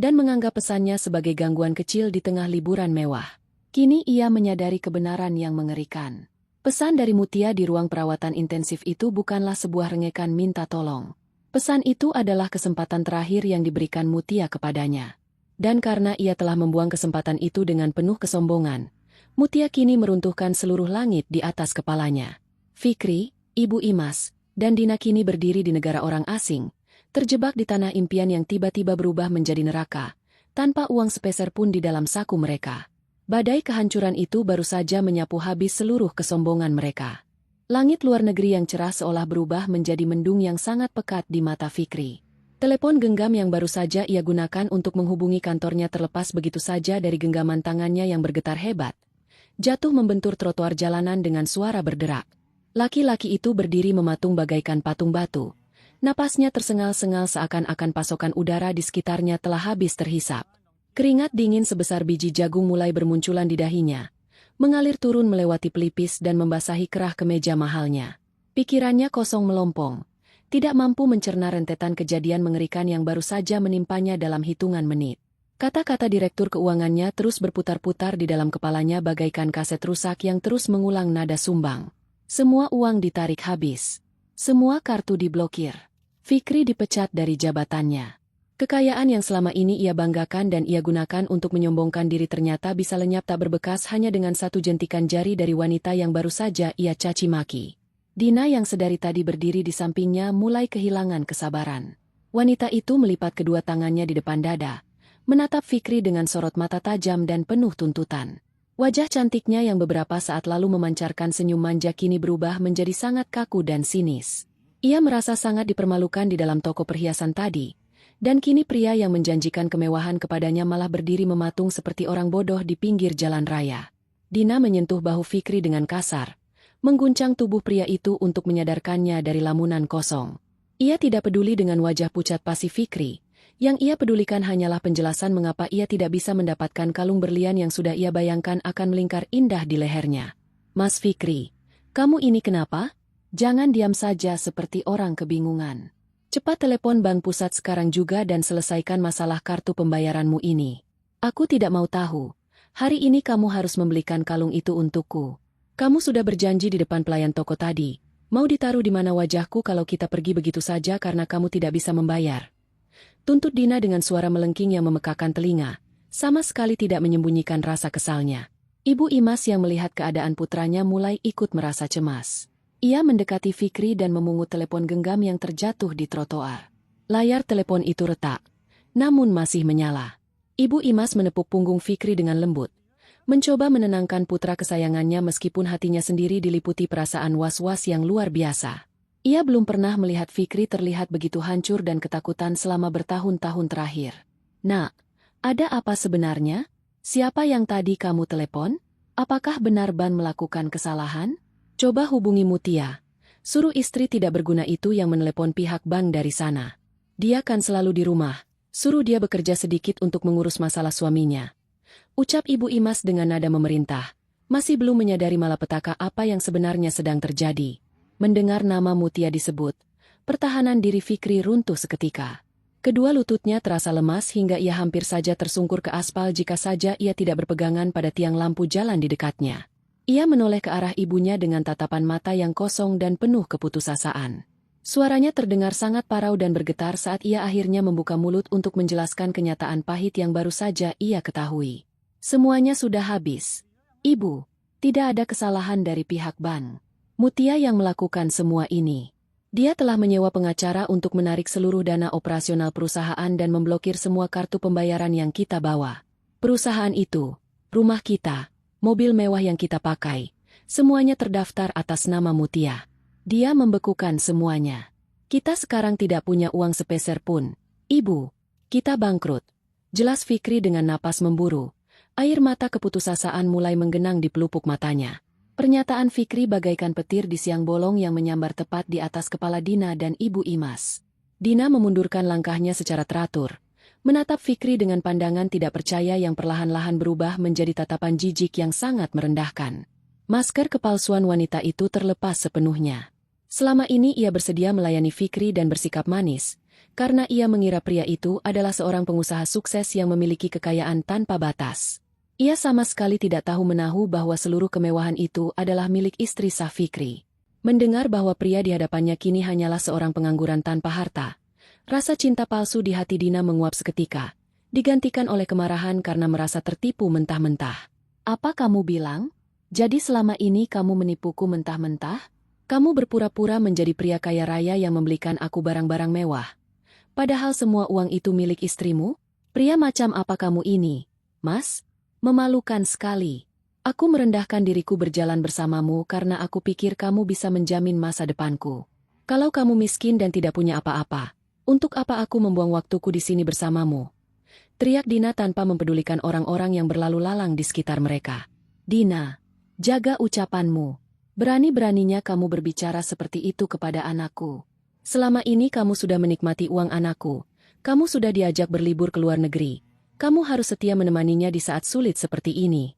dan menganggap pesannya sebagai gangguan kecil di tengah liburan mewah. Kini ia menyadari kebenaran yang mengerikan. Pesan dari Mutia di ruang perawatan intensif itu bukanlah sebuah rengekan minta tolong. Pesan itu adalah kesempatan terakhir yang diberikan Mutia kepadanya. Dan karena ia telah membuang kesempatan itu dengan penuh kesombongan, Mutia kini meruntuhkan seluruh langit di atas kepalanya. Fikri, Ibu Imas, dan Dina kini berdiri di negara orang asing, terjebak di tanah impian yang tiba-tiba berubah menjadi neraka, tanpa uang sepeser pun di dalam saku mereka. Badai kehancuran itu baru saja menyapu habis seluruh kesombongan mereka. Langit luar negeri yang cerah seolah berubah menjadi mendung yang sangat pekat di mata Fikri. Telepon genggam yang baru saja ia gunakan untuk menghubungi kantornya terlepas begitu saja dari genggaman tangannya yang bergetar hebat. Jatuh membentur trotoar jalanan dengan suara berderak. Laki-laki itu berdiri mematung bagaikan patung batu. Napasnya tersengal-sengal seakan-akan pasokan udara di sekitarnya telah habis terhisap. Keringat dingin sebesar biji jagung mulai bermunculan di dahinya, mengalir turun melewati pelipis dan membasahi kerah kemeja mahalnya. Pikirannya kosong melompong, tidak mampu mencerna rentetan kejadian mengerikan yang baru saja menimpanya dalam hitungan menit. Kata-kata direktur keuangannya terus berputar-putar di dalam kepalanya bagaikan kaset rusak yang terus mengulang nada sumbang. Semua uang ditarik habis. Semua kartu diblokir. Fikri dipecat dari jabatannya. Kekayaan yang selama ini ia banggakan dan ia gunakan untuk menyombongkan diri ternyata bisa lenyap tak berbekas hanya dengan satu jentikan jari dari wanita yang baru saja ia caci maki. Dina yang sedari tadi berdiri di sampingnya mulai kehilangan kesabaran. Wanita itu melipat kedua tangannya di depan dada, menatap Fikri dengan sorot mata tajam dan penuh tuntutan. Wajah cantiknya yang beberapa saat lalu memancarkan senyum manja kini berubah menjadi sangat kaku dan sinis. Ia merasa sangat dipermalukan di dalam toko perhiasan tadi, dan kini pria yang menjanjikan kemewahan kepadanya malah berdiri mematung seperti orang bodoh di pinggir jalan raya. Dina menyentuh bahu Fikri dengan kasar, mengguncang tubuh pria itu untuk menyadarkannya dari lamunan kosong. Ia tidak peduli dengan wajah pucat pasi Fikri, yang ia pedulikan hanyalah penjelasan mengapa ia tidak bisa mendapatkan kalung berlian yang sudah ia bayangkan akan melingkar indah di lehernya. Mas Fikri, kamu ini kenapa? Jangan diam saja seperti orang kebingungan. Cepat telepon bank pusat sekarang juga dan selesaikan masalah kartu pembayaranmu ini. Aku tidak mau tahu. Hari ini kamu harus membelikan kalung itu untukku. Kamu sudah berjanji di depan pelayan toko tadi. Mau ditaruh di mana wajahku kalau kita pergi begitu saja karena kamu tidak bisa membayar? Tuntut Dina dengan suara melengking yang memekakan telinga, sama sekali tidak menyembunyikan rasa kesalnya. Ibu Imas yang melihat keadaan putranya mulai ikut merasa cemas. Ia mendekati Fikri dan memungut telepon genggam yang terjatuh di trotoar. Layar telepon itu retak, namun masih menyala. Ibu Imas menepuk punggung Fikri dengan lembut, mencoba menenangkan putra kesayangannya meskipun hatinya sendiri diliputi perasaan was-was yang luar biasa. Ia belum pernah melihat Fikri terlihat begitu hancur dan ketakutan selama bertahun-tahun terakhir. Nak, ada apa sebenarnya? Siapa yang tadi kamu telepon? Apakah benar Ban melakukan kesalahan? Coba hubungi Mutia. Suruh istri tidak berguna itu yang menelepon pihak bank dari sana. Dia kan selalu di rumah. Suruh dia bekerja sedikit untuk mengurus masalah suaminya. Ucap Ibu Imas dengan nada memerintah. Masih belum menyadari malapetaka apa yang sebenarnya sedang terjadi. Mendengar nama Mutia disebut, pertahanan diri Fikri runtuh seketika. Kedua lututnya terasa lemas hingga ia hampir saja tersungkur ke aspal jika saja ia tidak berpegangan pada tiang lampu jalan di dekatnya. Ia menoleh ke arah ibunya dengan tatapan mata yang kosong dan penuh keputusasaan. Suaranya terdengar sangat parau dan bergetar saat ia akhirnya membuka mulut untuk menjelaskan kenyataan pahit yang baru saja ia ketahui. Semuanya sudah habis. Ibu, tidak ada kesalahan dari pihak bank. Mutia yang melakukan semua ini. Dia telah menyewa pengacara untuk menarik seluruh dana operasional perusahaan dan memblokir semua kartu pembayaran yang kita bawa. Perusahaan itu, rumah kita, mobil mewah yang kita pakai, semuanya terdaftar atas nama Mutia. Dia membekukan semuanya. Kita sekarang tidak punya uang sepeser pun. Ibu, kita bangkrut. Jelas Fikri dengan napas memburu. Air mata keputusasaan mulai menggenang di pelupuk matanya. Pernyataan Fikri bagaikan petir di siang bolong yang menyambar tepat di atas kepala Dina dan Ibu Imas. Dina memundurkan langkahnya secara teratur, menatap Fikri dengan pandangan tidak percaya yang perlahan-lahan berubah menjadi tatapan jijik yang sangat merendahkan. Masker kepalsuan wanita itu terlepas sepenuhnya. Selama ini ia bersedia melayani Fikri dan bersikap manis, karena ia mengira pria itu adalah seorang pengusaha sukses yang memiliki kekayaan tanpa batas. Ia sama sekali tidak tahu menahu bahwa seluruh kemewahan itu adalah milik istri sah Fikri. Mendengar bahwa pria di hadapannya kini hanyalah seorang pengangguran tanpa harta, rasa cinta palsu di hati Dina menguap seketika, digantikan oleh kemarahan karena merasa tertipu mentah-mentah. Apa kamu bilang? Jadi selama ini kamu menipuku mentah-mentah? Kamu berpura-pura menjadi pria kaya raya yang membelikan aku barang-barang mewah. Padahal semua uang itu milik istrimu? Pria macam apa kamu ini, Mas? Memalukan sekali. Aku merendahkan diriku berjalan bersamamu karena aku pikir kamu bisa menjamin masa depanku. Kalau kamu miskin dan tidak punya apa-apa, untuk apa aku membuang waktuku di sini bersamamu? Teriak Dina tanpa mempedulikan orang-orang yang berlalu lalang di sekitar mereka. Dina, jaga ucapanmu. Berani-beraninya kamu berbicara seperti itu kepada anakku. Selama ini kamu sudah menikmati uang anakku. Kamu sudah diajak berlibur ke luar negeri. Kamu harus setia menemaninya di saat sulit seperti ini.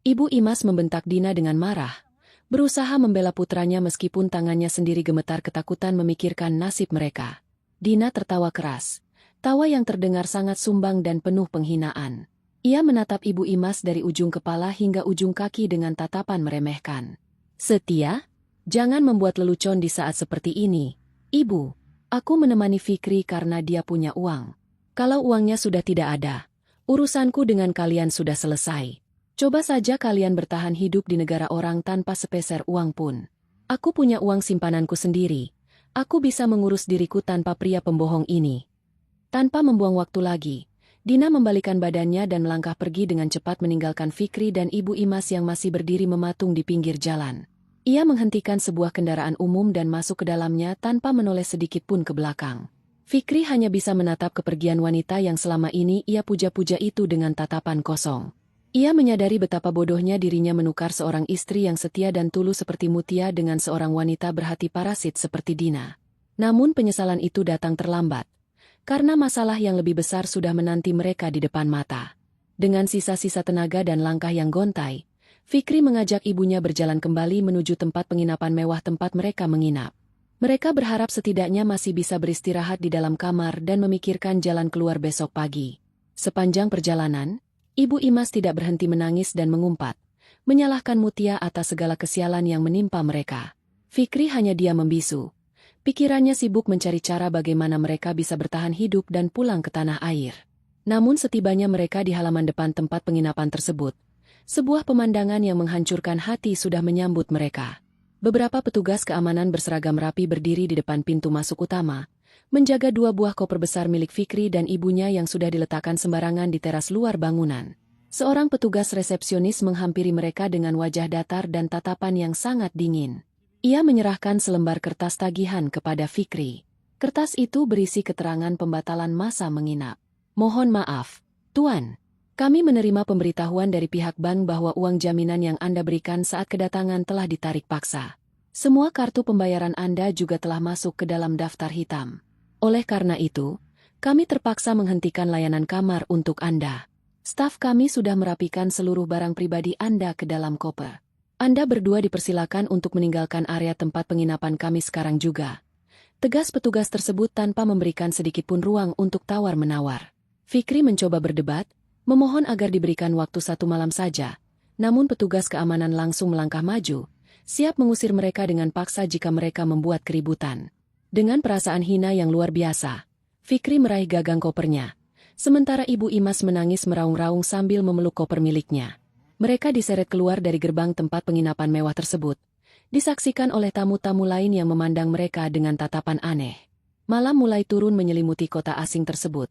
Ibu Imas membentak Dina dengan marah, berusaha membela putranya meskipun tangannya sendiri gemetar ketakutan memikirkan nasib mereka. Dina tertawa keras, tawa yang terdengar sangat sumbang dan penuh penghinaan. Ia menatap Ibu Imas dari ujung kepala hingga ujung kaki dengan tatapan meremehkan. Setia? Jangan membuat lelucon di saat seperti ini. Ibu, aku menemani Fikri karena dia punya uang. Kalau uangnya sudah tidak ada, urusanku dengan kalian sudah selesai. Coba saja kalian bertahan hidup di negara orang tanpa sepeser uang pun. Aku punya uang simpananku sendiri. Aku bisa mengurus diriku tanpa pria pembohong ini. Tanpa membuang waktu lagi, Dina membalikan badannya dan melangkah pergi dengan cepat meninggalkan Fikri dan Ibu Imas yang masih berdiri mematung di pinggir jalan. Ia menghentikan sebuah kendaraan umum dan masuk ke dalamnya tanpa menoleh sedikit pun ke belakang. Fikri hanya bisa menatap kepergian wanita yang selama ini ia puja-puja itu dengan tatapan kosong. Ia menyadari betapa bodohnya dirinya menukar seorang istri yang setia dan tulus seperti Mutia dengan seorang wanita berhati parasit seperti Dina. Namun penyesalan itu datang terlambat, karena masalah yang lebih besar sudah menanti mereka di depan mata. Dengan sisa-sisa tenaga dan langkah yang gontai, Fikri mengajak ibunya berjalan kembali menuju tempat penginapan mewah tempat mereka menginap. Mereka berharap setidaknya masih bisa beristirahat di dalam kamar dan memikirkan jalan keluar besok pagi. Sepanjang perjalanan, Ibu Imas tidak berhenti menangis dan mengumpat, menyalahkan Mutia atas segala kesialan yang menimpa mereka. Fikri hanya diam membisu. Pikirannya sibuk mencari cara bagaimana mereka bisa bertahan hidup dan pulang ke tanah air. Namun setibanya mereka di halaman depan tempat penginapan tersebut, sebuah pemandangan yang menghancurkan hati sudah menyambut mereka. Beberapa petugas keamanan berseragam rapi berdiri di depan pintu masuk utama, menjaga dua buah koper besar milik Fikri dan ibunya yang sudah diletakkan sembarangan di teras luar bangunan. Seorang petugas resepsionis menghampiri mereka dengan wajah datar dan tatapan yang sangat dingin. Ia menyerahkan selembar kertas tagihan kepada Fikri. Kertas itu berisi keterangan pembatalan masa menginap. Mohon maaf, Tuan. Kami menerima pemberitahuan dari pihak bank bahwa uang jaminan yang Anda berikan saat kedatangan telah ditarik paksa. Semua kartu pembayaran Anda juga telah masuk ke dalam daftar hitam. Oleh karena itu, kami terpaksa menghentikan layanan kamar untuk Anda. Staf kami sudah merapikan seluruh barang pribadi Anda ke dalam koper. Anda berdua dipersilakan untuk meninggalkan area tempat penginapan kami sekarang juga. Tegas petugas tersebut tanpa memberikan sedikit pun ruang untuk tawar-menawar. Fikri mencoba berdebat, memohon agar diberikan waktu 1 malam saja, namun petugas keamanan langsung melangkah maju, siap mengusir mereka dengan paksa jika mereka membuat keributan. Dengan perasaan hina yang luar biasa, Fikri meraih gagang kopernya, sementara Ibu Imas menangis meraung-raung sambil memeluk koper miliknya. Mereka diseret keluar dari gerbang tempat penginapan mewah tersebut, disaksikan oleh tamu-tamu lain yang memandang mereka dengan tatapan aneh. Malam mulai turun menyelimuti kota asing tersebut,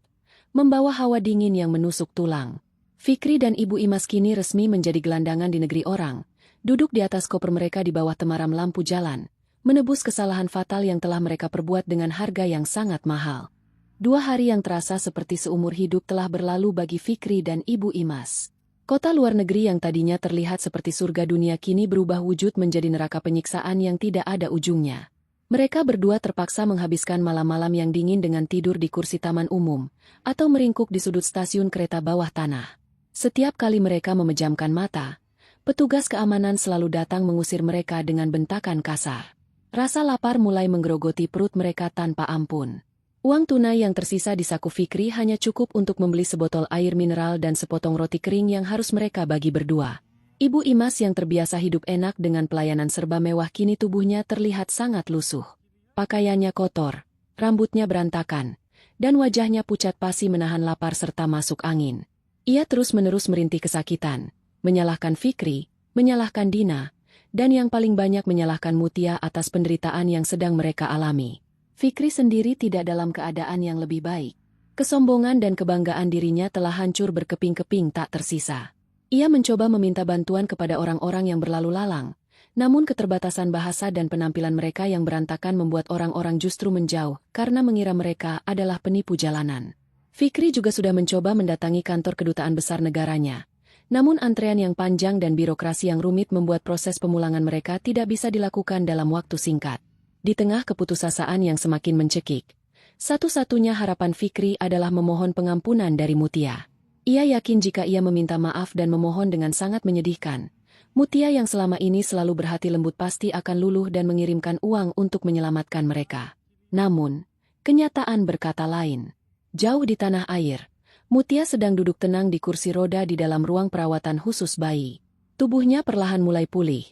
membawa hawa dingin yang menusuk tulang. Fikri dan Ibu Imas kini resmi menjadi gelandangan di negeri orang, duduk di atas koper mereka di bawah temaram lampu jalan, menebus kesalahan fatal yang telah mereka perbuat dengan harga yang sangat mahal. 2 hari yang terasa seperti seumur hidup telah berlalu bagi Fikri dan Ibu Imas. Kota luar negeri yang tadinya terlihat seperti surga dunia kini berubah wujud menjadi neraka penyiksaan yang tidak ada ujungnya. Mereka berdua terpaksa menghabiskan malam-malam yang dingin dengan tidur di kursi taman umum, atau meringkuk di sudut stasiun kereta bawah tanah. Setiap kali mereka memejamkan mata, petugas keamanan selalu datang mengusir mereka dengan bentakan kasar. Rasa lapar mulai menggerogoti perut mereka tanpa ampun. Uang tunai yang tersisa di saku Fikri hanya cukup untuk membeli sebotol air mineral dan sepotong roti kering yang harus mereka bagi berdua. Ibu Imas yang terbiasa hidup enak dengan pelayanan serba mewah kini tubuhnya terlihat sangat lusuh. Pakaiannya kotor, rambutnya berantakan, dan wajahnya pucat pasi menahan lapar serta masuk angin. Ia terus-menerus merintih kesakitan, menyalahkan Fikri, menyalahkan Dina, dan yang paling banyak menyalahkan Mutia atas penderitaan yang sedang mereka alami. Fikri sendiri tidak dalam keadaan yang lebih baik. Kesombongan dan kebanggaan dirinya telah hancur berkeping-keping tak tersisa. Ia mencoba meminta bantuan kepada orang-orang yang berlalu lalang, namun keterbatasan bahasa dan penampilan mereka yang berantakan membuat orang-orang justru menjauh karena mengira mereka adalah penipu jalanan. Fikri juga sudah mencoba mendatangi kantor kedutaan besar negaranya. Namun antrean yang panjang dan birokrasi yang rumit membuat proses pemulangan mereka tidak bisa dilakukan dalam waktu singkat. Di tengah keputusasaan yang semakin mencekik, satu-satunya harapan Fikri adalah memohon pengampunan dari Mutia. Ia yakin jika ia meminta maaf dan memohon dengan sangat menyedihkan, Mutia yang selama ini selalu berhati lembut pasti akan luluh dan mengirimkan uang untuk menyelamatkan mereka. Namun, kenyataan berkata lain. Jauh di tanah air, Mutia sedang duduk tenang di kursi roda di dalam ruang perawatan khusus bayi. Tubuhnya perlahan mulai pulih,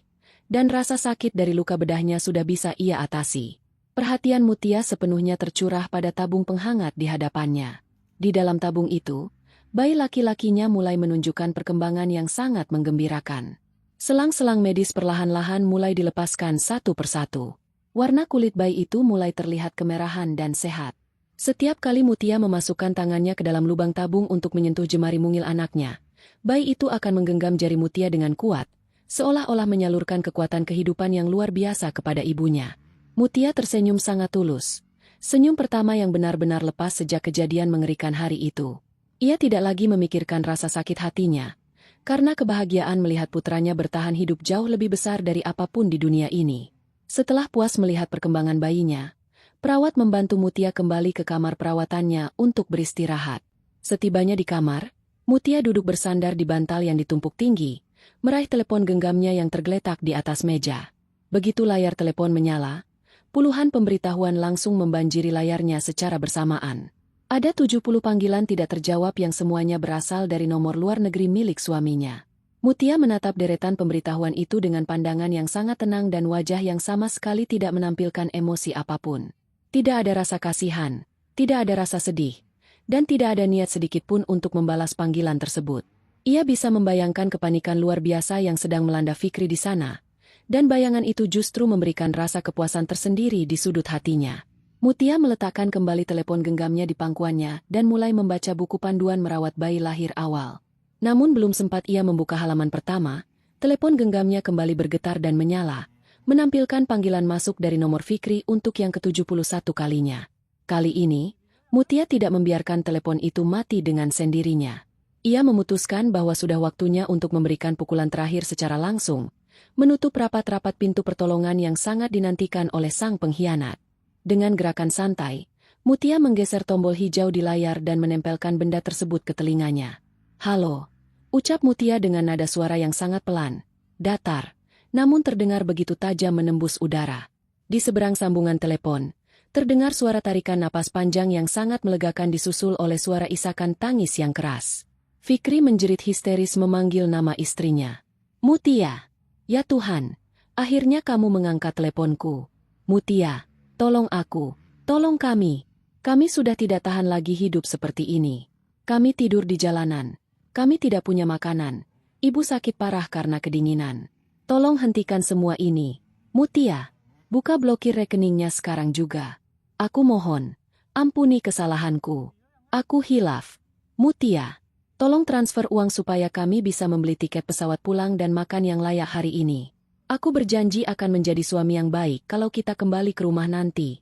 dan rasa sakit dari luka bedahnya sudah bisa ia atasi. Perhatian Mutia sepenuhnya tercurah pada tabung penghangat di hadapannya. Di dalam tabung itu, bayi laki-lakinya mulai menunjukkan perkembangan yang sangat menggembirakan. Selang-selang medis perlahan-lahan mulai dilepaskan satu persatu. Warna kulit bayi itu mulai terlihat kemerahan dan sehat. Setiap kali Mutia memasukkan tangannya ke dalam lubang tabung untuk menyentuh jemari mungil anaknya, bayi itu akan menggenggam jari Mutia dengan kuat, seolah-olah menyalurkan kekuatan kehidupan yang luar biasa kepada ibunya. Mutia tersenyum sangat tulus. Senyum pertama yang benar-benar lepas sejak kejadian mengerikan hari itu. Ia tidak lagi memikirkan rasa sakit hatinya, karena kebahagiaan melihat putranya bertahan hidup jauh lebih besar dari apapun di dunia ini. Setelah puas melihat perkembangan bayinya, perawat membantu Mutia kembali ke kamar perawatannya untuk beristirahat. Setibanya di kamar, Mutia duduk bersandar di bantal yang ditumpuk tinggi, meraih telepon genggamnya yang tergeletak di atas meja. Begitu layar telepon menyala, puluhan pemberitahuan langsung membanjiri layarnya secara bersamaan. Ada 70 panggilan tidak terjawab yang semuanya berasal dari nomor luar negeri milik suaminya. Mutia menatap deretan pemberitahuan itu dengan pandangan yang sangat tenang dan wajah yang sama sekali tidak menampilkan emosi apapun. Tidak ada rasa kasihan, tidak ada rasa sedih, dan tidak ada niat sedikitpun untuk membalas panggilan tersebut. Ia bisa membayangkan kepanikan luar biasa yang sedang melanda Fikri di sana, dan bayangan itu justru memberikan rasa kepuasan tersendiri di sudut hatinya. Mutia meletakkan kembali telepon genggamnya di pangkuannya dan mulai membaca buku panduan merawat bayi lahir awal. Namun belum sempat ia membuka halaman pertama, telepon genggamnya kembali bergetar dan menyala, menampilkan panggilan masuk dari nomor Fikri untuk yang ke-71 kalinya. Kali ini, Mutia tidak membiarkan telepon itu mati dengan sendirinya. Ia memutuskan bahwa sudah waktunya untuk memberikan pukulan terakhir secara langsung, menutup rapat-rapat pintu pertolongan yang sangat dinantikan oleh sang pengkhianat. Dengan gerakan santai, Mutia menggeser tombol hijau di layar dan menempelkan benda tersebut ke telinganya. "Halo," ucap Mutia dengan nada suara yang sangat pelan, datar, namun terdengar begitu tajam menembus udara. Di seberang sambungan telepon, terdengar suara tarikan napas panjang yang sangat melegakan disusul oleh suara isakan tangis yang keras. Fikri menjerit histeris memanggil nama istrinya. "Mutia! Ya Tuhan, akhirnya kamu mengangkat teleponku. Mutia, tolong aku, tolong kami. Kami sudah tidak tahan lagi hidup seperti ini. Kami tidur di jalanan. Kami tidak punya makanan. Ibu sakit parah karena kedinginan. Tolong hentikan semua ini. Mutia, buka blokir rekeningnya sekarang juga. Aku mohon, ampuni kesalahanku. Aku hilaf. Mutia, tolong transfer uang supaya kami bisa membeli tiket pesawat pulang dan makan yang layak hari ini. Aku berjanji akan menjadi suami yang baik kalau kita kembali ke rumah nanti."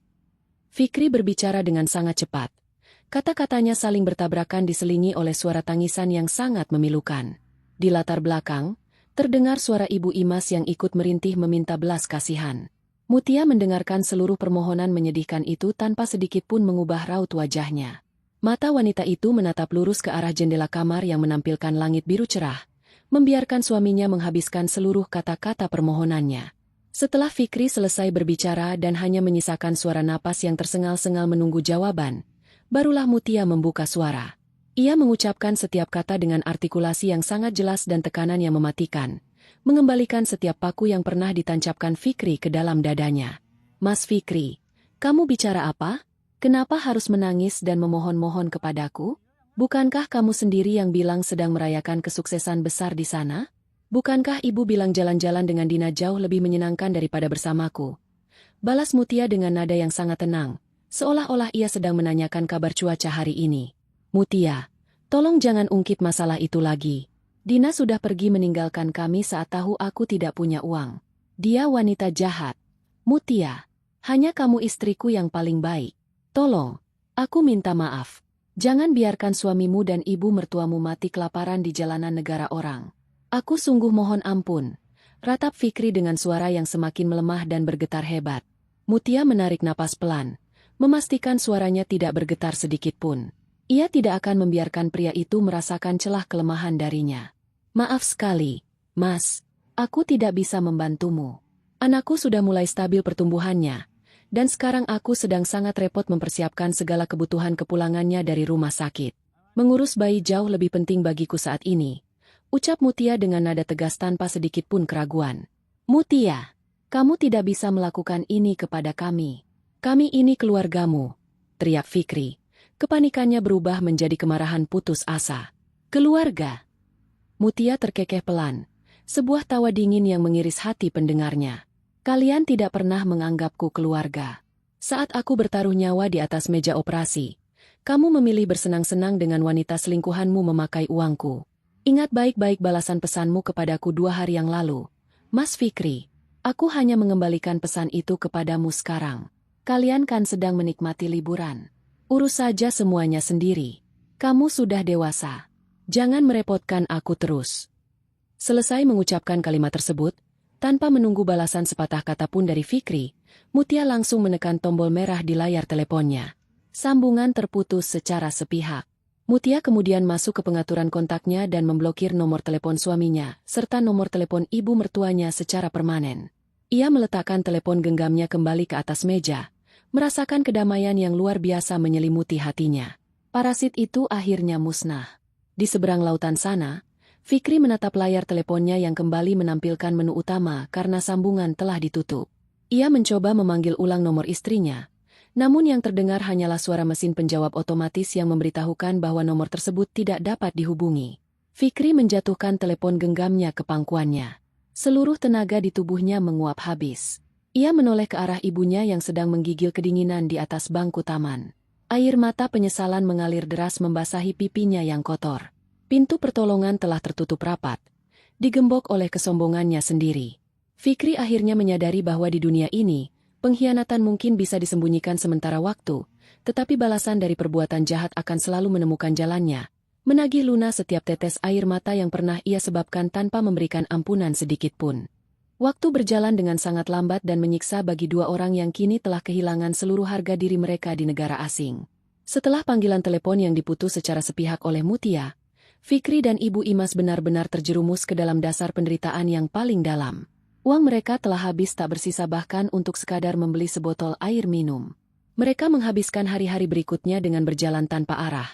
Fikri berbicara dengan sangat cepat. Kata-katanya saling bertabrakan diselingi oleh suara tangisan yang sangat memilukan. Di latar belakang, terdengar suara Ibu Imas yang ikut merintih meminta belas kasihan. Mutia mendengarkan seluruh permohonan menyedihkan itu tanpa sedikitpun mengubah raut wajahnya. Mata wanita itu menatap lurus ke arah jendela kamar yang menampilkan langit biru cerah, membiarkan suaminya menghabiskan seluruh kata-kata permohonannya. Setelah Fikri selesai berbicara dan hanya menyisakan suara napas yang tersengal-sengal menunggu jawaban, barulah Mutia membuka suara. Ia mengucapkan setiap kata dengan artikulasi yang sangat jelas dan tekanan yang mematikan, mengembalikan setiap paku yang pernah ditancapkan Fikri ke dalam dadanya. "Mas Fikri, kamu bicara apa? Kenapa harus menangis dan memohon-mohon kepadaku? Bukankah kamu sendiri yang bilang sedang merayakan kesuksesan besar di sana? Bukankah ibu bilang jalan-jalan dengan Dina jauh lebih menyenangkan daripada bersamaku?" Balas Mutia dengan nada yang sangat tenang, seolah-olah ia sedang menanyakan kabar cuaca hari ini. "Mutia, tolong jangan ungkit masalah itu lagi. Dina sudah pergi meninggalkan kami saat tahu aku tidak punya uang. Dia wanita jahat. Mutia, hanya kamu istriku yang paling baik. Tolong, aku minta maaf. Jangan biarkan suamimu dan ibu mertuamu mati kelaparan di jalanan negara orang. Aku sungguh mohon ampun," ratap Fikri dengan suara yang semakin melemah dan bergetar hebat. Mutia menarik napas pelan, memastikan suaranya tidak bergetar sedikitpun. Ia tidak akan membiarkan pria itu merasakan celah kelemahan darinya. "Maaf sekali, Mas. Aku tidak bisa membantumu. Anakku sudah mulai stabil pertumbuhannya. Dan sekarang aku sedang sangat repot mempersiapkan segala kebutuhan kepulangannya dari rumah sakit. Mengurus bayi jauh lebih penting bagiku saat ini," ucap Mutia dengan nada tegas tanpa sedikit pun keraguan. Mutia, kamu tidak bisa melakukan ini kepada kami. Kami ini keluargamu, teriak Fikri. Kepanikannya berubah menjadi kemarahan putus asa. Keluarga. Mutia terkekeh pelan. Sebuah tawa dingin yang mengiris hati pendengarnya. Kalian tidak pernah menganggapku keluarga. Saat aku bertaruh nyawa di atas meja operasi, kamu memilih bersenang-senang dengan wanita selingkuhanmu memakai uangku. Ingat baik-baik balasan pesanmu kepadaku 2 hari yang lalu. Mas Fikri, aku hanya mengembalikan pesan itu kepadamu sekarang. Kalian kan sedang menikmati liburan. Urus saja semuanya sendiri. Kamu sudah dewasa. Jangan merepotkan aku terus. Selesai mengucapkan kalimat tersebut, tanpa menunggu balasan sepatah kata pun dari Fikri, Mutia langsung menekan tombol merah di layar teleponnya. Sambungan terputus secara sepihak. Mutia kemudian masuk ke pengaturan kontaknya dan memblokir nomor telepon suaminya, serta nomor telepon ibu mertuanya secara permanen. Ia meletakkan telepon genggamnya kembali ke atas meja, merasakan kedamaian yang luar biasa menyelimuti hatinya. Parasit itu akhirnya musnah. Di seberang lautan sana, Fikri menatap layar teleponnya yang kembali menampilkan menu utama karena sambungan telah ditutup. Ia mencoba memanggil ulang nomor istrinya, namun yang terdengar hanyalah suara mesin penjawab otomatis yang memberitahukan bahwa nomor tersebut tidak dapat dihubungi. Fikri menjatuhkan telepon genggamnya ke pangkuannya. Seluruh tenaga di tubuhnya menguap habis. Ia menoleh ke arah ibunya yang sedang menggigil kedinginan di atas bangku taman. Air mata penyesalan mengalir deras membasahi pipinya yang kotor. Pintu pertolongan telah tertutup rapat, digembok oleh kesombongannya sendiri. Fikri akhirnya menyadari bahwa di dunia ini, pengkhianatan mungkin bisa disembunyikan sementara waktu, tetapi balasan dari perbuatan jahat akan selalu menemukan jalannya, menagih lunas setiap tetes air mata yang pernah ia sebabkan tanpa memberikan ampunan sedikit pun. Waktu berjalan dengan sangat lambat dan menyiksa bagi 2 orang yang kini telah kehilangan seluruh harga diri mereka di negara asing. Setelah panggilan telepon yang diputus secara sepihak oleh Mutia, Fikri dan Ibu Imas benar-benar terjerumus ke dalam dasar penderitaan yang paling dalam. Uang mereka telah habis tak bersisa bahkan untuk sekadar membeli sebotol air minum. Mereka menghabiskan hari-hari berikutnya dengan berjalan tanpa arah,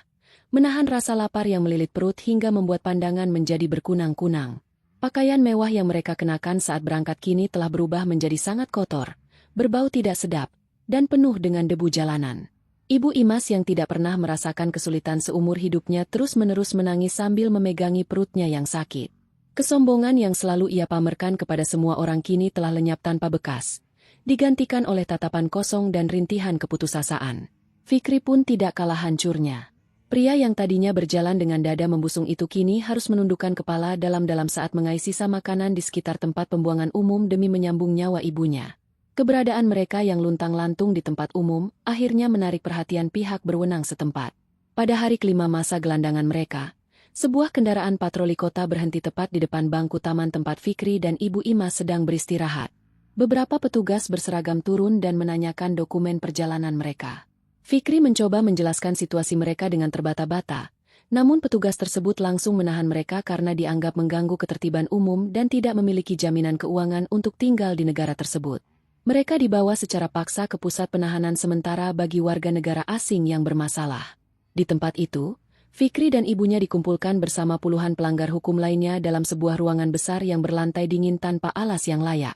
menahan rasa lapar yang melilit perut hingga membuat pandangan menjadi berkunang-kunang. Pakaian mewah yang mereka kenakan saat berangkat kini telah berubah menjadi sangat kotor, berbau tidak sedap, dan penuh dengan debu jalanan. Ibu Imas yang tidak pernah merasakan kesulitan seumur hidupnya terus-menerus menangis sambil memegangi perutnya yang sakit. Kesombongan yang selalu ia pamerkan kepada semua orang kini telah lenyap tanpa bekas, digantikan oleh tatapan kosong dan rintihan keputusasaan. Fikri pun tidak kalah hancurnya. Pria yang tadinya berjalan dengan dada membusung itu kini harus menundukkan kepala dalam-dalam saat mengais sisa makanan di sekitar tempat pembuangan umum demi menyambung nyawa ibunya. Keberadaan mereka yang luntang-lantung di tempat umum akhirnya menarik perhatian pihak berwenang setempat. Pada hari kelima masa gelandangan mereka, sebuah kendaraan patroli kota berhenti tepat di depan bangku taman tempat Fikri dan Ibu Imas sedang beristirahat. Beberapa petugas berseragam turun dan menanyakan dokumen perjalanan mereka. Fikri mencoba menjelaskan situasi mereka dengan terbata-bata, namun petugas tersebut langsung menahan mereka karena dianggap mengganggu ketertiban umum dan tidak memiliki jaminan keuangan untuk tinggal di negara tersebut. Mereka dibawa secara paksa ke pusat penahanan sementara bagi warga negara asing yang bermasalah. Di tempat itu, Fikri dan ibunya dikumpulkan bersama puluhan pelanggar hukum lainnya dalam sebuah ruangan besar yang berlantai dingin tanpa alas yang layak.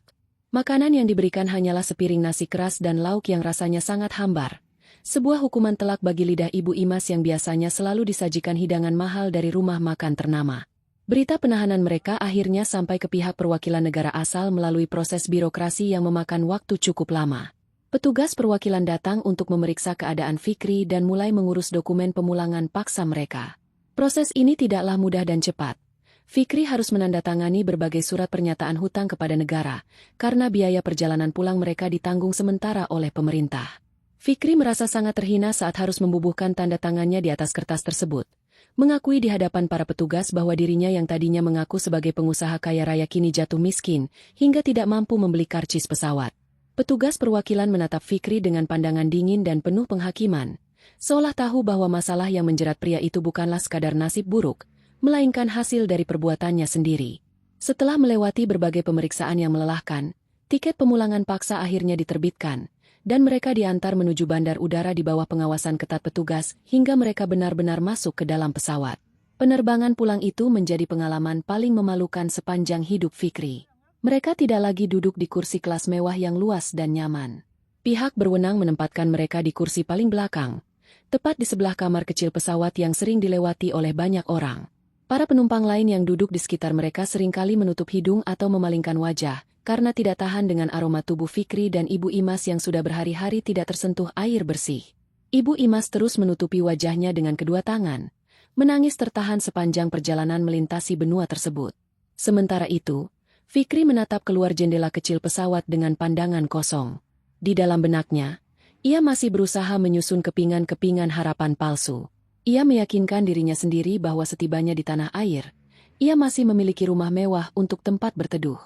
Makanan yang diberikan hanyalah sepiring nasi keras dan lauk yang rasanya sangat hambar. Sebuah hukuman telak bagi lidah Ibu Imas yang biasanya selalu disajikan hidangan mahal dari rumah makan ternama. Berita penahanan mereka akhirnya sampai ke pihak perwakilan negara asal melalui proses birokrasi yang memakan waktu cukup lama. Petugas perwakilan datang untuk memeriksa keadaan Fikri dan mulai mengurus dokumen pemulangan paksa mereka. Proses ini tidaklah mudah dan cepat. Fikri harus menandatangani berbagai surat pernyataan hutang kepada negara, karena biaya perjalanan pulang mereka ditanggung sementara oleh pemerintah. Fikri merasa sangat terhina saat harus membubuhkan tanda tangannya di atas kertas tersebut, mengakui di hadapan para petugas bahwa dirinya yang tadinya mengaku sebagai pengusaha kaya raya kini jatuh miskin, hingga tidak mampu membeli karcis pesawat. Petugas perwakilan menatap Fikri dengan pandangan dingin dan penuh penghakiman, seolah tahu bahwa masalah yang menjerat pria itu bukanlah sekadar nasib buruk, melainkan hasil dari perbuatannya sendiri. Setelah melewati berbagai pemeriksaan yang melelahkan, tiket pemulangan paksa akhirnya diterbitkan, dan mereka diantar menuju bandar udara di bawah pengawasan ketat petugas hingga mereka benar-benar masuk ke dalam pesawat. Penerbangan pulang itu menjadi pengalaman paling memalukan sepanjang hidup Fikri. Mereka tidak lagi duduk di kursi kelas mewah yang luas dan nyaman. Pihak berwenang menempatkan mereka di kursi paling belakang, tepat di sebelah kamar kecil pesawat yang sering dilewati oleh banyak orang. Para penumpang lain yang duduk di sekitar mereka seringkali menutup hidung atau memalingkan wajah, karena tidak tahan dengan aroma tubuh Fikri dan Ibu Imas yang sudah berhari-hari tidak tersentuh air bersih. Ibu Imas terus menutupi wajahnya dengan kedua tangan, menangis tertahan sepanjang perjalanan melintasi benua tersebut. Sementara itu, Fikri menatap keluar jendela kecil pesawat dengan pandangan kosong. Di dalam benaknya, ia masih berusaha menyusun kepingan-kepingan harapan palsu. Ia meyakinkan dirinya sendiri bahwa setibanya di tanah air, ia masih memiliki rumah mewah untuk tempat berteduh.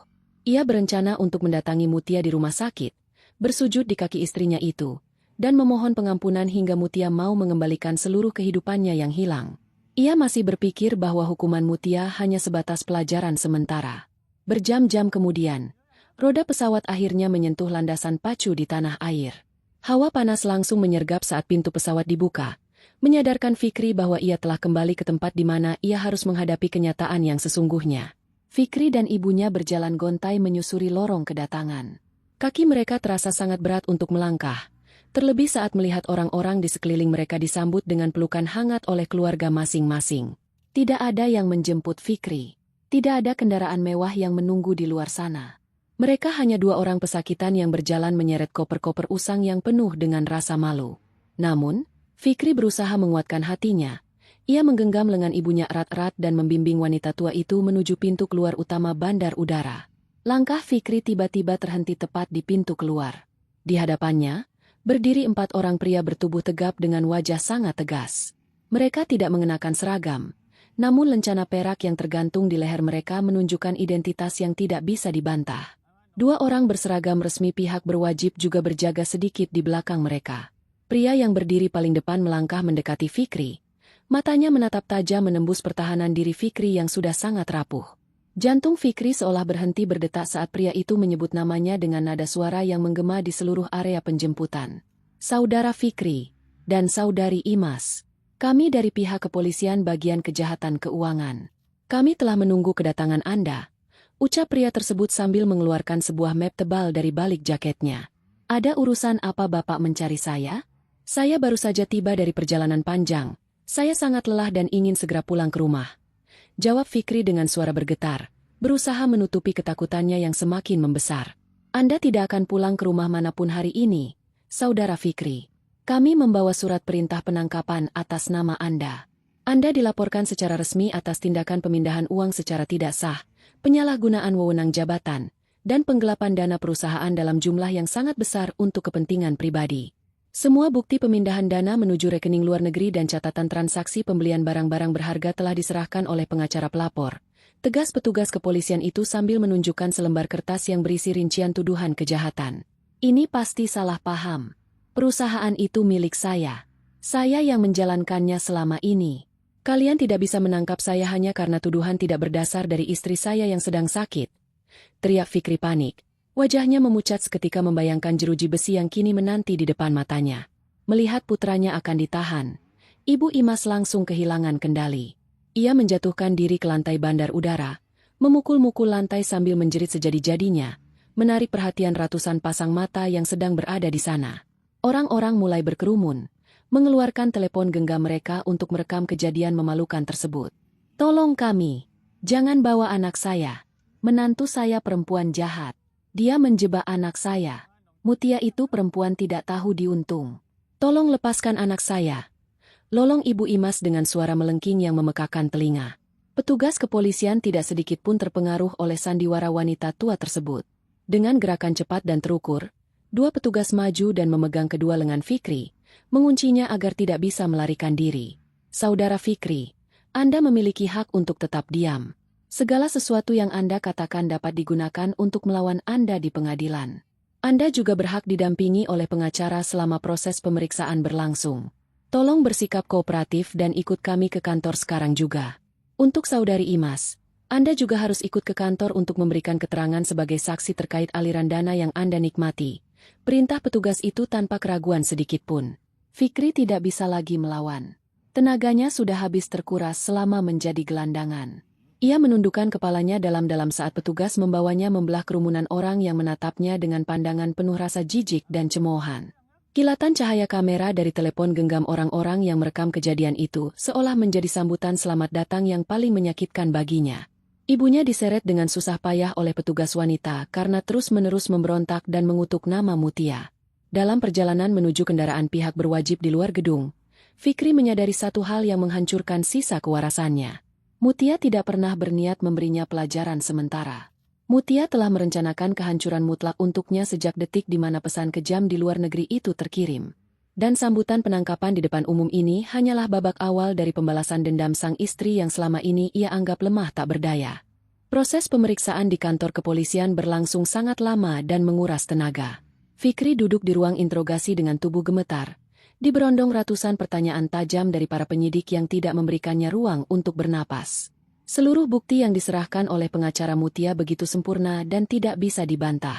Ia berencana untuk mendatangi Mutia di rumah sakit, bersujud di kaki istrinya itu, dan memohon pengampunan hingga Mutia mau mengembalikan seluruh kehidupannya yang hilang. Ia masih berpikir bahwa hukuman Mutia hanya sebatas pelajaran sementara. Berjam-jam kemudian, roda pesawat akhirnya menyentuh landasan pacu di tanah air. Hawa panas langsung menyergap saat pintu pesawat dibuka, menyadarkan Fikri bahwa ia telah kembali ke tempat di mana ia harus menghadapi kenyataan yang sesungguhnya. Fikri dan ibunya berjalan gontai menyusuri lorong kedatangan. Kaki mereka terasa sangat berat untuk melangkah, terlebih saat melihat orang-orang di sekeliling mereka disambut dengan pelukan hangat oleh keluarga masing-masing. Tidak ada yang menjemput Fikri. Tidak ada kendaraan mewah yang menunggu di luar sana. Mereka hanya dua orang pesakitan yang berjalan menyeret koper-koper usang yang penuh dengan rasa malu. Namun, Fikri berusaha menguatkan hatinya. Ia menggenggam lengan ibunya erat-erat dan membimbing wanita tua itu menuju pintu keluar utama bandar udara. Langkah Fikri tiba-tiba terhenti tepat di pintu keluar. Di hadapannya, berdiri 4 orang pria bertubuh tegap dengan wajah sangat tegas. Mereka tidak mengenakan seragam, namun lencana perak yang tergantung di leher mereka menunjukkan identitas yang tidak bisa dibantah. 2 orang berseragam resmi pihak berwajib juga berjaga sedikit di belakang mereka. Pria yang berdiri paling depan melangkah mendekati Fikri. Matanya menatap tajam menembus pertahanan diri Fikri yang sudah sangat rapuh. Jantung Fikri seolah berhenti berdetak saat pria itu menyebut namanya dengan nada suara yang menggema di seluruh area penjemputan. Saudara Fikri dan Saudari Imas, kami dari pihak kepolisian bagian kejahatan keuangan. Kami telah menunggu kedatangan Anda, ucap pria tersebut sambil mengeluarkan sebuah map tebal dari balik jaketnya. Ada urusan apa Bapak mencari saya? Saya baru saja tiba dari perjalanan panjang. Saya sangat lelah dan ingin segera pulang ke rumah. Jawab Fikri dengan suara bergetar, berusaha menutupi ketakutannya yang semakin membesar. Anda tidak akan pulang ke rumah manapun hari ini, Saudara Fikri. Kami membawa surat perintah penangkapan atas nama Anda. Anda dilaporkan secara resmi atas tindakan pemindahan uang secara tidak sah, penyalahgunaan wewenang jabatan, dan penggelapan dana perusahaan dalam jumlah yang sangat besar untuk kepentingan pribadi. Semua bukti pemindahan dana menuju rekening luar negeri dan catatan transaksi pembelian barang-barang berharga telah diserahkan oleh pengacara pelapor. Tegas petugas kepolisian itu sambil menunjukkan selembar kertas yang berisi rincian tuduhan kejahatan. Ini pasti salah paham. Perusahaan itu milik saya. Saya yang menjalankannya selama ini. Kalian tidak bisa menangkap saya hanya karena tuduhan tidak berdasar dari istri saya yang sedang sakit. Teriak Fikri panik. Wajahnya memucat seketika membayangkan jeruji besi yang kini menanti di depan matanya. Melihat putranya akan ditahan, Ibu Imas langsung kehilangan kendali. Ia menjatuhkan diri ke lantai bandar udara, memukul-mukul lantai sambil menjerit sejadi-jadinya, menarik perhatian ratusan pasang mata yang sedang berada di sana. Orang-orang mulai berkerumun, mengeluarkan telepon genggam mereka untuk merekam kejadian memalukan tersebut. Tolong kami, jangan bawa anak saya. Menantu saya perempuan jahat. Dia menjebak anak saya. Mutia itu perempuan tidak tahu diuntung. Tolong lepaskan anak saya. Lolong Ibu Imas dengan suara melengking yang memekakan telinga. Petugas kepolisian tidak sedikit pun terpengaruh oleh sandiwara wanita tua tersebut. Dengan gerakan cepat dan terukur, 2 petugas maju dan memegang kedua lengan Fikri, menguncinya agar tidak bisa melarikan diri. Saudara Fikri, Anda memiliki hak untuk tetap diam. Segala sesuatu yang Anda katakan dapat digunakan untuk melawan Anda di pengadilan. Anda juga berhak didampingi oleh pengacara selama proses pemeriksaan berlangsung. Tolong bersikap kooperatif dan ikut kami ke kantor sekarang juga. Untuk Saudari Imas, Anda juga harus ikut ke kantor untuk memberikan keterangan sebagai saksi terkait aliran dana yang Anda nikmati. Perintah petugas itu tanpa keraguan sedikit pun. Fikri tidak bisa lagi melawan. Tenaganya sudah habis terkuras selama menjadi gelandangan. Ia menundukkan kepalanya dalam-dalam saat petugas membawanya membelah kerumunan orang yang menatapnya dengan pandangan penuh rasa jijik dan cemoohan. Kilatan cahaya kamera dari telepon genggam orang-orang yang merekam kejadian itu seolah menjadi sambutan selamat datang yang paling menyakitkan baginya. Ibunya diseret dengan susah payah oleh petugas wanita karena terus-menerus memberontak dan mengutuk nama Mutia. Dalam perjalanan menuju kendaraan pihak berwajib di luar gedung, Fikri menyadari satu hal yang menghancurkan sisa kewarasannya. Mutia tidak pernah berniat memberinya pelajaran sementara. Mutia telah merencanakan kehancuran mutlak untuknya sejak detik di mana pesan kejam di luar negeri itu terkirim. Dan sambutan penangkapan di depan umum ini hanyalah babak awal dari pembalasan dendam sang istri yang selama ini ia anggap lemah tak berdaya. Proses pemeriksaan di kantor kepolisian berlangsung sangat lama dan menguras tenaga. Fikri duduk di ruang interogasi dengan tubuh gemetar, diberondong ratusan pertanyaan tajam dari para penyidik yang tidak memberikannya ruang untuk bernapas. Seluruh bukti yang diserahkan oleh pengacara Mutia begitu sempurna dan tidak bisa dibantah.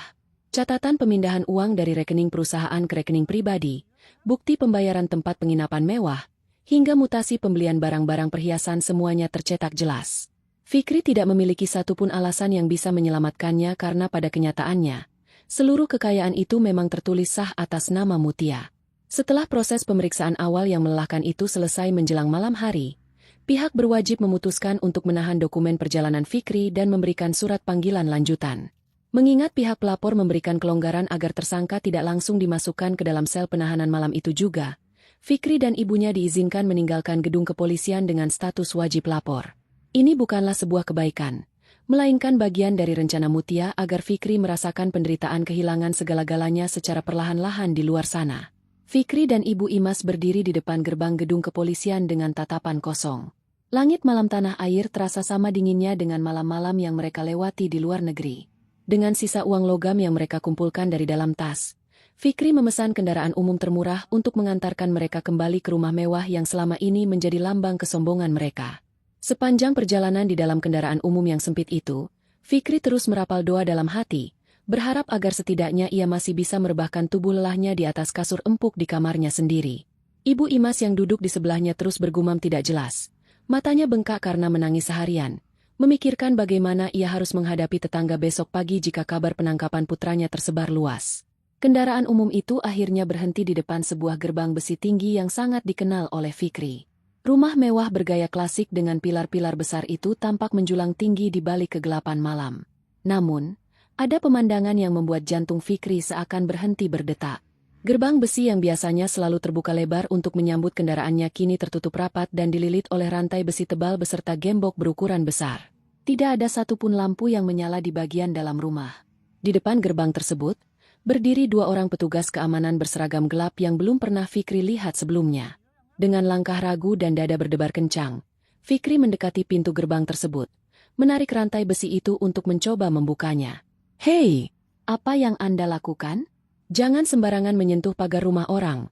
Catatan pemindahan uang dari rekening perusahaan ke rekening pribadi, bukti pembayaran tempat penginapan mewah, hingga mutasi pembelian barang-barang perhiasan semuanya tercetak jelas. Fikri tidak memiliki satupun alasan yang bisa menyelamatkannya karena pada kenyataannya, seluruh kekayaan itu memang tertulis sah atas nama Mutia. Setelah proses pemeriksaan awal yang melelahkan itu selesai menjelang malam hari, pihak berwajib memutuskan untuk menahan dokumen perjalanan Fikri dan memberikan surat panggilan lanjutan. Mengingat pihak pelapor memberikan kelonggaran agar tersangka tidak langsung dimasukkan ke dalam sel penahanan malam itu juga, Fikri dan ibunya diizinkan meninggalkan gedung kepolisian dengan status wajib lapor. Ini bukanlah sebuah kebaikan, melainkan bagian dari rencana Mutia agar Fikri merasakan penderitaan kehilangan segala-galanya secara perlahan-lahan di luar sana. Fikri dan Ibu Imas berdiri di depan gerbang gedung kepolisian dengan tatapan kosong. Langit malam tanah air terasa sama dinginnya dengan malam-malam yang mereka lewati di luar negeri. Dengan sisa uang logam yang mereka kumpulkan dari dalam tas, Fikri memesan kendaraan umum termurah untuk mengantarkan mereka kembali ke rumah mewah yang selama ini menjadi lambang kesombongan mereka. Sepanjang perjalanan di dalam kendaraan umum yang sempit itu, Fikri terus merapal doa dalam hati, berharap agar setidaknya ia masih bisa merebahkan tubuh lelahnya di atas kasur empuk di kamarnya sendiri. Ibu Imas yang duduk di sebelahnya terus bergumam tidak jelas. Matanya bengkak karena menangis seharian, memikirkan bagaimana ia harus menghadapi tetangga besok pagi jika kabar penangkapan putranya tersebar luas. Kendaraan umum itu akhirnya berhenti di depan sebuah gerbang besi tinggi yang sangat dikenal oleh Fikri. Rumah mewah bergaya klasik dengan pilar-pilar besar itu tampak menjulang tinggi di balik kegelapan malam. Namun, ada pemandangan yang membuat jantung Fikri seakan berhenti berdetak. Gerbang besi yang biasanya selalu terbuka lebar untuk menyambut kendaraannya kini tertutup rapat dan dililit oleh rantai besi tebal beserta gembok berukuran besar. Tidak ada satupun lampu yang menyala di bagian dalam rumah. Di depan gerbang tersebut, berdiri dua orang petugas keamanan berseragam gelap yang belum pernah Fikri lihat sebelumnya. Dengan langkah ragu dan dada berdebar kencang, Fikri mendekati pintu gerbang tersebut, menarik rantai besi itu untuk mencoba membukanya. "Hei, apa yang Anda lakukan? Jangan sembarangan menyentuh pagar rumah orang,"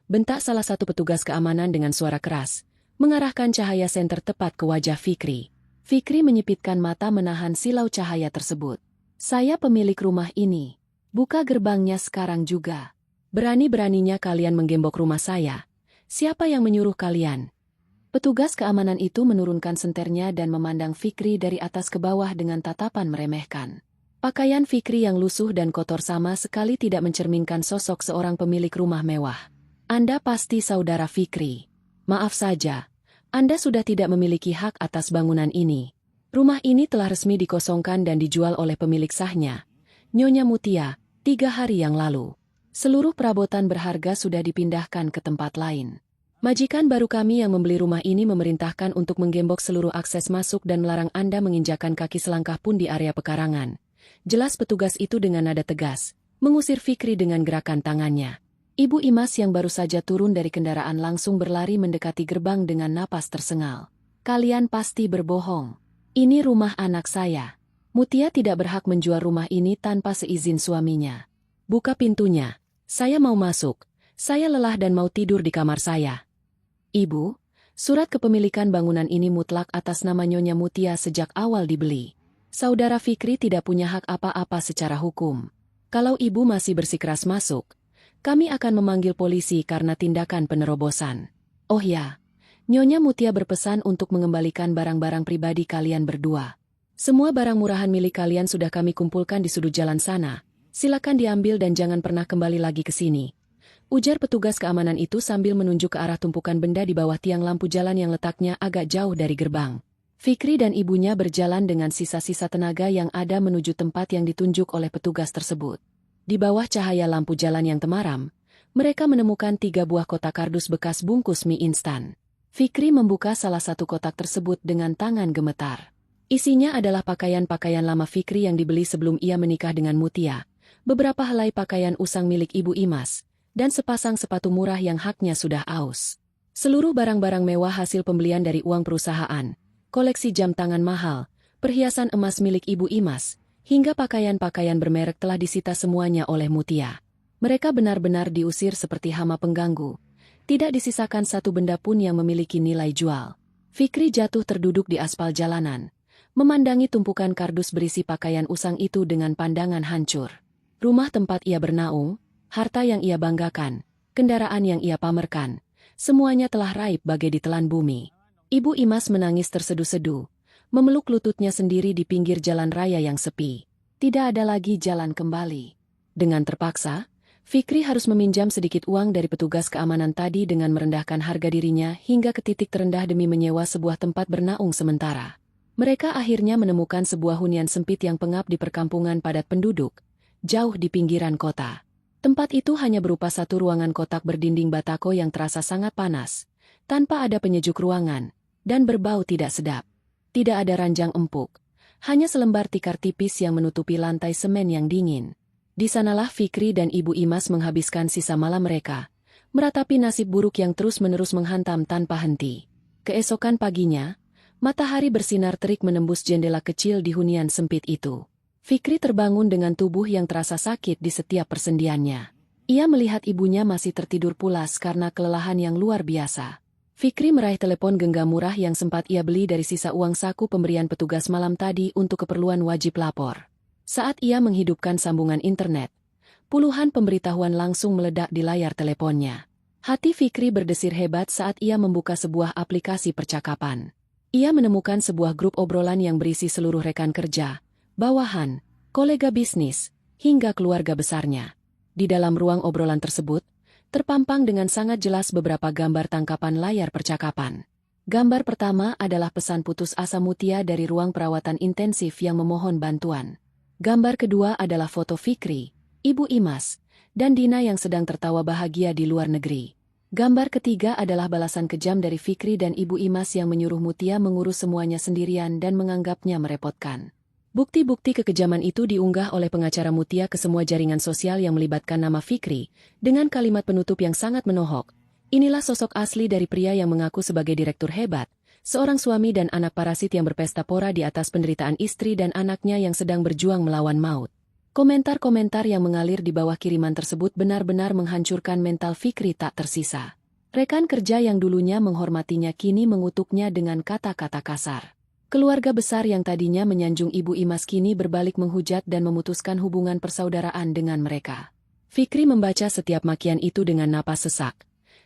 bentak salah satu petugas keamanan dengan suara keras, mengarahkan cahaya senter tepat ke wajah Fikri. Fikri menyipitkan mata menahan silau cahaya tersebut. "Saya pemilik rumah ini. Buka gerbangnya sekarang juga. Berani-beraninya kalian menggembok rumah saya. Siapa yang menyuruh kalian?" Petugas keamanan itu menurunkan senternya dan memandang Fikri dari atas ke bawah dengan tatapan meremehkan. Pakaian Fikri yang lusuh dan kotor sama sekali tidak mencerminkan sosok seorang pemilik rumah mewah. "Anda pasti saudara Fikri. Maaf saja, Anda sudah tidak memiliki hak atas bangunan ini. Rumah ini telah resmi dikosongkan dan dijual oleh pemilik sahnya, Nyonya Mutia, 3 hari yang lalu. Seluruh perabotan berharga sudah dipindahkan ke tempat lain. Majikan baru kami yang membeli rumah ini memerintahkan untuk menggembok seluruh akses masuk dan melarang Anda menginjakan kaki selangkah pun di area pekarangan." Jelas petugas itu dengan nada tegas, mengusir Fikri dengan gerakan tangannya. Ibu Imas yang baru saja turun dari kendaraan langsung berlari mendekati gerbang dengan napas tersengal. "Kalian pasti berbohong. Ini rumah anak saya. Mutia tidak berhak menjual rumah ini tanpa seizin suaminya. Buka pintunya. Saya mau masuk. Saya lelah dan mau tidur di kamar saya." "Ibu, surat kepemilikan bangunan ini mutlak atas nama Nyonya Mutia sejak awal dibeli. Saudara Fikri tidak punya hak apa-apa secara hukum. Kalau ibu masih bersikeras masuk, kami akan memanggil polisi karena tindakan penerobosan. Oh ya, Nyonya Mutia berpesan untuk mengembalikan barang-barang pribadi kalian berdua. Semua barang murahan milik kalian sudah kami kumpulkan di sudut jalan sana. Silakan diambil dan jangan pernah kembali lagi ke sini. Ujar petugas keamanan itu sambil menunjuk ke arah tumpukan benda di bawah tiang lampu jalan yang letaknya agak jauh dari gerbang. Fikri dan ibunya berjalan dengan sisa-sisa tenaga yang ada menuju tempat yang ditunjuk oleh petugas tersebut. Di bawah cahaya lampu jalan yang temaram, mereka menemukan 3 buah kotak kardus bekas bungkus mie instan. Fikri membuka salah satu kotak tersebut dengan tangan gemetar. Isinya adalah pakaian-pakaian lama Fikri yang dibeli sebelum ia menikah dengan Mutia, beberapa helai pakaian usang milik Ibu Imas, dan sepasang sepatu murah yang haknya sudah aus. Seluruh barang-barang mewah hasil pembelian dari uang perusahaan, koleksi jam tangan mahal, perhiasan emas milik Ibu Imas, hingga pakaian-pakaian bermerek telah disita semuanya oleh Mutia. Mereka benar-benar diusir seperti hama pengganggu. Tidak disisakan satu benda pun yang memiliki nilai jual. Fikri jatuh terduduk di aspal jalanan, memandangi tumpukan kardus berisi pakaian usang itu dengan pandangan hancur. Rumah tempat ia bernaung, harta yang ia banggakan, kendaraan yang ia pamerkan, semuanya telah raib bagai ditelan bumi. Ibu Imas menangis terseduh-seduh, memeluk lututnya sendiri di pinggir jalan raya yang sepi. Tidak ada lagi jalan kembali. Dengan terpaksa, Fikri harus meminjam sedikit uang dari petugas keamanan tadi dengan merendahkan harga dirinya hingga ke titik terendah demi menyewa sebuah tempat bernaung sementara. Mereka akhirnya menemukan sebuah hunian sempit yang pengap di perkampungan padat penduduk, jauh di pinggiran kota. Tempat itu hanya berupa satu ruangan kotak berdinding batako yang terasa sangat panas, tanpa ada penyejuk ruangan, dan berbau tidak sedap. Tidak ada ranjang empuk, hanya selembar tikar tipis yang menutupi lantai semen yang dingin. Di sanalah Fikri dan Ibu Imas menghabiskan sisa malam mereka, meratapi nasib buruk yang terus-menerus menghantam tanpa henti. Keesokan paginya, matahari bersinar terik menembus jendela kecil di hunian sempit itu. Fikri terbangun dengan tubuh yang terasa sakit di setiap persendiannya. Ia melihat ibunya masih tertidur pulas karena kelelahan yang luar biasa. Fikri meraih telepon genggam murah yang sempat ia beli dari sisa uang saku pemberian petugas malam tadi untuk keperluan wajib lapor. Saat ia menghidupkan sambungan internet, puluhan pemberitahuan langsung meledak di layar teleponnya. Hati Fikri berdesir hebat saat ia membuka sebuah aplikasi percakapan. Ia menemukan sebuah grup obrolan yang berisi seluruh rekan kerja, bawahan, kolega bisnis, hingga keluarga besarnya. Di dalam ruang obrolan tersebut, terpampang dengan sangat jelas beberapa gambar tangkapan layar percakapan. Gambar pertama adalah pesan putus asa Mutia dari ruang perawatan intensif yang memohon bantuan. Gambar kedua adalah foto Fikri, Ibu Imas, dan Dina yang sedang tertawa bahagia di luar negeri. Gambar ketiga adalah balasan kejam dari Fikri dan Ibu Imas yang menyuruh Mutia mengurus semuanya sendirian dan menganggapnya merepotkan. Bukti-bukti kekejaman itu diunggah oleh pengacara Mutia ke semua jaringan sosial yang melibatkan nama Fikri, dengan kalimat penutup yang sangat menohok. Inilah sosok asli dari pria yang mengaku sebagai direktur hebat, seorang suami dan anak parasit yang berpesta pora di atas penderitaan istri dan anaknya yang sedang berjuang melawan maut. Komentar-komentar yang mengalir di bawah kiriman tersebut benar-benar menghancurkan mental Fikri tak tersisa. Rekan kerja yang dulunya menghormatinya kini mengutuknya dengan kata-kata kasar. Keluarga besar yang tadinya menyanjung Ibu Imas kini berbalik menghujat dan memutuskan hubungan persaudaraan dengan mereka. Fikri membaca setiap makian itu dengan napas sesak.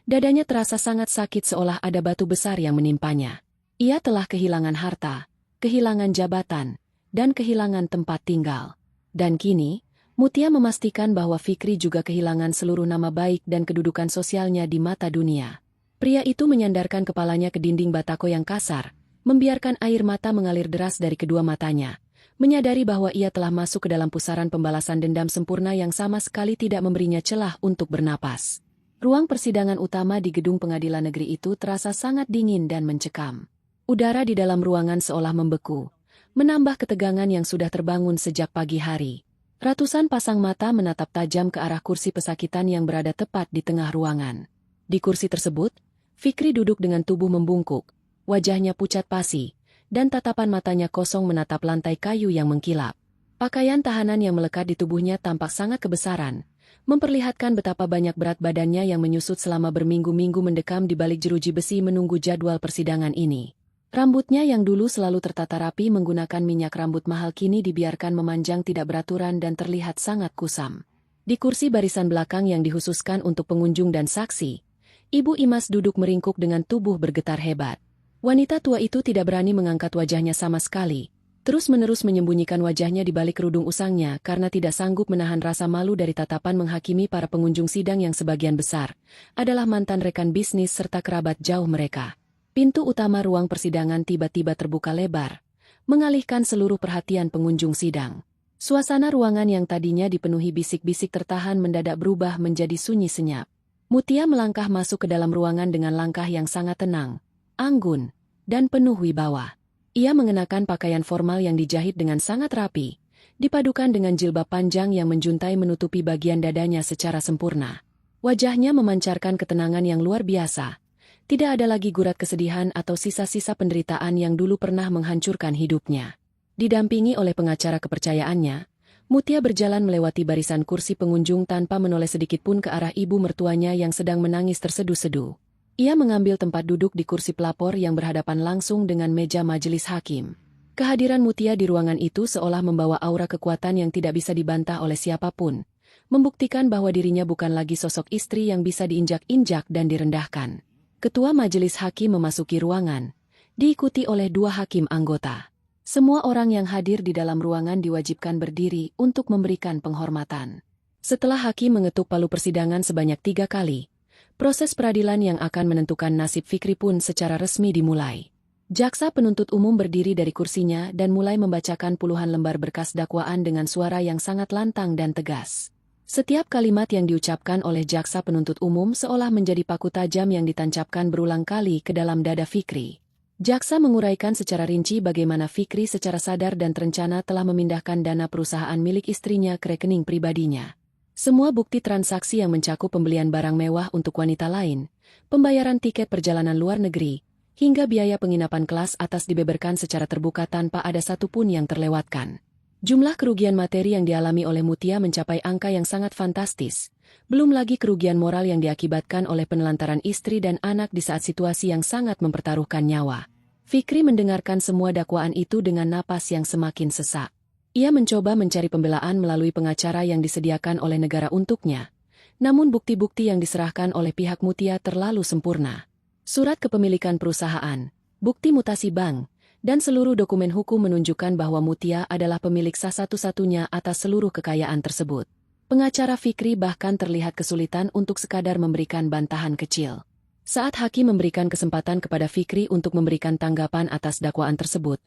Dadanya terasa sangat sakit seolah ada batu besar yang menimpanya. Ia telah kehilangan harta, kehilangan jabatan, dan kehilangan tempat tinggal. Dan kini, Mutia memastikan bahwa Fikri juga kehilangan seluruh nama baik dan kedudukan sosialnya di mata dunia. Pria itu menyandarkan kepalanya ke dinding batako yang kasar, membiarkan air mata mengalir deras dari kedua matanya, menyadari bahwa ia telah masuk ke dalam pusaran pembalasan dendam sempurna yang sama sekali tidak memberinya celah untuk bernapas. Ruang persidangan utama di gedung pengadilan negeri itu terasa sangat dingin dan mencekam. Udara di dalam ruangan seolah membeku, menambah ketegangan yang sudah terbangun sejak pagi hari. Ratusan pasang mata menatap tajam ke arah kursi pesakitan yang berada tepat di tengah ruangan. Di kursi tersebut, Fikri duduk dengan tubuh membungkuk, wajahnya pucat pasi, dan tatapan matanya kosong menatap lantai kayu yang mengkilap. Pakaian tahanan yang melekat di tubuhnya tampak sangat kebesaran, memperlihatkan betapa banyak berat badannya yang menyusut selama berminggu-minggu mendekam di balik jeruji besi menunggu jadwal persidangan ini. Rambutnya yang dulu selalu tertata rapi menggunakan minyak rambut mahal kini dibiarkan memanjang tidak beraturan dan terlihat sangat kusam. Di kursi barisan belakang yang dikhususkan untuk pengunjung dan saksi, Ibu Imas duduk meringkuk dengan tubuh bergetar hebat. Wanita tua itu tidak berani mengangkat wajahnya sama sekali, terus-menerus menyembunyikan wajahnya di balik kerudung usangnya karena tidak sanggup menahan rasa malu dari tatapan menghakimi para pengunjung sidang yang sebagian besar adalah mantan rekan bisnis serta kerabat jauh mereka. Pintu utama ruang persidangan tiba-tiba terbuka lebar, mengalihkan seluruh perhatian pengunjung sidang. Suasana ruangan yang tadinya dipenuhi bisik-bisik tertahan mendadak berubah menjadi sunyi senyap. Mutia melangkah masuk ke dalam ruangan dengan langkah yang sangat tenang, anggun, dan penuh wibawa. Ia mengenakan pakaian formal yang dijahit dengan sangat rapi, dipadukan dengan jilbab panjang yang menjuntai menutupi bagian dadanya secara sempurna. Wajahnya memancarkan ketenangan yang luar biasa. Tidak ada lagi gurat kesedihan atau sisa-sisa penderitaan yang dulu pernah menghancurkan hidupnya. Didampingi oleh pengacara kepercayaannya, Mutia berjalan melewati barisan kursi pengunjung tanpa menoleh sedikit pun ke arah ibu mertuanya yang sedang menangis terseduh-seduh. Ia mengambil tempat duduk di kursi pelapor yang berhadapan langsung dengan meja majelis hakim. Kehadiran Mutia di ruangan itu seolah membawa aura kekuatan yang tidak bisa dibantah oleh siapapun, membuktikan bahwa dirinya bukan lagi sosok istri yang bisa diinjak-injak dan direndahkan. Ketua majelis hakim memasuki ruangan, diikuti oleh 2 hakim anggota. Semua orang yang hadir di dalam ruangan diwajibkan berdiri untuk memberikan penghormatan. Setelah hakim mengetuk palu persidangan sebanyak 3 kali, proses peradilan yang akan menentukan nasib Fikri pun secara resmi dimulai. Jaksa penuntut umum berdiri dari kursinya dan mulai membacakan puluhan lembar berkas dakwaan dengan suara yang sangat lantang dan tegas. Setiap kalimat yang diucapkan oleh jaksa penuntut umum seolah menjadi paku tajam yang ditancapkan berulang kali ke dalam dada Fikri. Jaksa menguraikan secara rinci bagaimana Fikri secara sadar dan terencana telah memindahkan dana perusahaan milik istrinya ke rekening pribadinya. Semua bukti transaksi yang mencakup pembelian barang mewah untuk wanita lain, pembayaran tiket perjalanan luar negeri, hingga biaya penginapan kelas atas dibeberkan secara terbuka tanpa ada satupun yang terlewatkan. Jumlah kerugian materi yang dialami oleh Mutia mencapai angka yang sangat fantastis, belum lagi kerugian moral yang diakibatkan oleh penelantaran istri dan anak di saat situasi yang sangat mempertaruhkan nyawa. Fikri mendengarkan semua dakwaan itu dengan napas yang semakin sesak. Ia mencoba mencari pembelaan melalui pengacara yang disediakan oleh negara untuknya. Namun bukti-bukti yang diserahkan oleh pihak Mutia terlalu sempurna. Surat kepemilikan perusahaan, bukti mutasi bank, dan seluruh dokumen hukum menunjukkan bahwa Mutia adalah pemilik sah satu-satunya atas seluruh kekayaan tersebut. Pengacara Fikri bahkan terlihat kesulitan untuk sekadar memberikan bantahan kecil. Saat hakim memberikan kesempatan kepada Fikri untuk memberikan tanggapan atas dakwaan tersebut,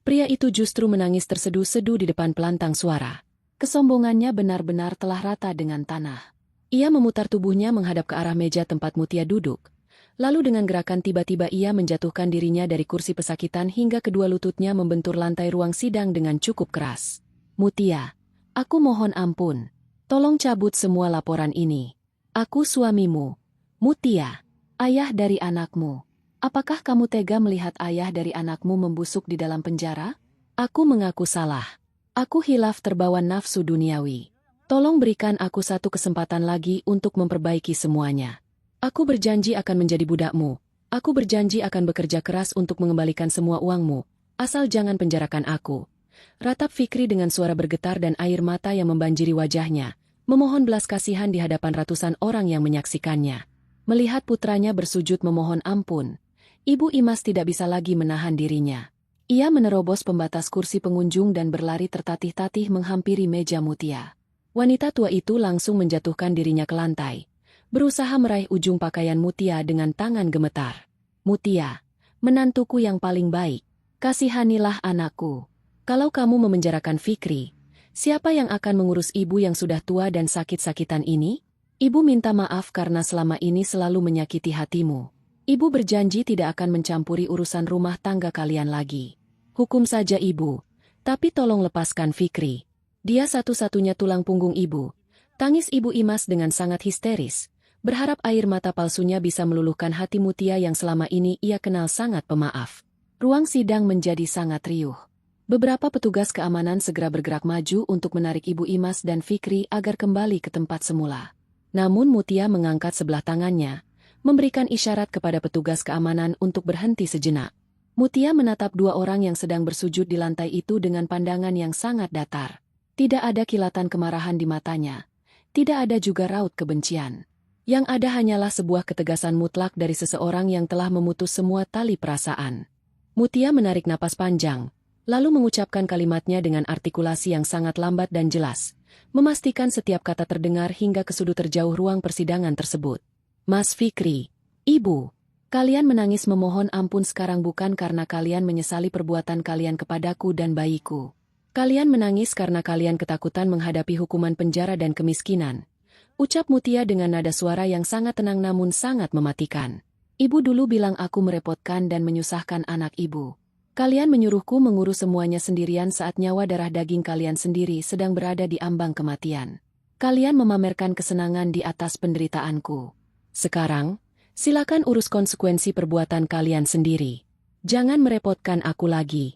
pria itu justru menangis terseduh-seduh di depan pelantang suara. Kesombongannya benar-benar telah rata dengan tanah. Ia memutar tubuhnya menghadap ke arah meja tempat Mutia duduk. Lalu dengan gerakan tiba-tiba ia menjatuhkan dirinya dari kursi pesakitan hingga kedua lututnya membentur lantai ruang sidang dengan cukup keras. Mutia, aku mohon ampun. Tolong cabut semua laporan ini. Aku suamimu. Mutia, ayah dari anakmu. Apakah kamu tega melihat ayah dari anakmu membusuk di dalam penjara? Aku mengaku salah. Aku hilaf terbawa nafsu duniawi. Tolong berikan aku satu kesempatan lagi untuk memperbaiki semuanya. Aku berjanji akan menjadi budakmu. Aku berjanji akan bekerja keras untuk mengembalikan semua uangmu. Asal jangan penjarakan aku. Ratap Fikri dengan suara bergetar dan air mata yang membanjiri wajahnya, memohon belas kasihan di hadapan ratusan orang yang menyaksikannya. Melihat putranya bersujud memohon ampun, Ibu Imas tidak bisa lagi menahan dirinya. Ia menerobos pembatas kursi pengunjung dan berlari tertatih-tatih menghampiri meja Mutia. Wanita tua itu langsung menjatuhkan dirinya ke lantai, berusaha meraih ujung pakaian Mutia dengan tangan gemetar. Mutia, menantuku yang paling baik, kasihanilah anakku. Kalau kamu memenjarakan Fikri, siapa yang akan mengurus ibu yang sudah tua dan sakit-sakitan ini? Ibu minta maaf karena selama ini selalu menyakiti hatimu. Ibu berjanji tidak akan mencampuri urusan rumah tangga kalian lagi. Hukum saja ibu, tapi tolong lepaskan Fikri. Dia satu-satunya tulang punggung ibu. Tangis Ibu Imas dengan sangat histeris, berharap air mata palsunya bisa meluluhkan hati Mutia yang selama ini ia kenal sangat pemaaf. Ruang sidang menjadi sangat riuh. Beberapa petugas keamanan segera bergerak maju untuk menarik Ibu Imas dan Fikri agar kembali ke tempat semula. Namun Mutia mengangkat sebelah tangannya, memberikan isyarat kepada petugas keamanan untuk berhenti sejenak. Mutia menatap 2 orang yang sedang bersujud di lantai itu dengan pandangan yang sangat datar. Tidak ada kilatan kemarahan di matanya. Tidak ada juga raut kebencian. Yang ada hanyalah sebuah ketegasan mutlak dari seseorang yang telah memutus semua tali perasaan. Mutia menarik napas panjang, lalu mengucapkan kalimatnya dengan artikulasi yang sangat lambat dan jelas, memastikan setiap kata terdengar hingga ke sudut terjauh ruang persidangan tersebut. Mas Fikri, Ibu, kalian menangis memohon ampun sekarang bukan karena kalian menyesali perbuatan kalian kepadaku dan bayiku. Kalian menangis karena kalian ketakutan menghadapi hukuman penjara dan kemiskinan. Ucap Mutia dengan nada suara yang sangat tenang namun sangat mematikan. Ibu dulu bilang aku merepotkan dan menyusahkan anak ibu. Kalian menyuruhku mengurus semuanya sendirian saat nyawa darah daging kalian sendiri sedang berada di ambang kematian. Kalian memamerkan kesenangan di atas penderitaanku. Sekarang, silakan urus konsekuensi perbuatan kalian sendiri. Jangan merepotkan aku lagi.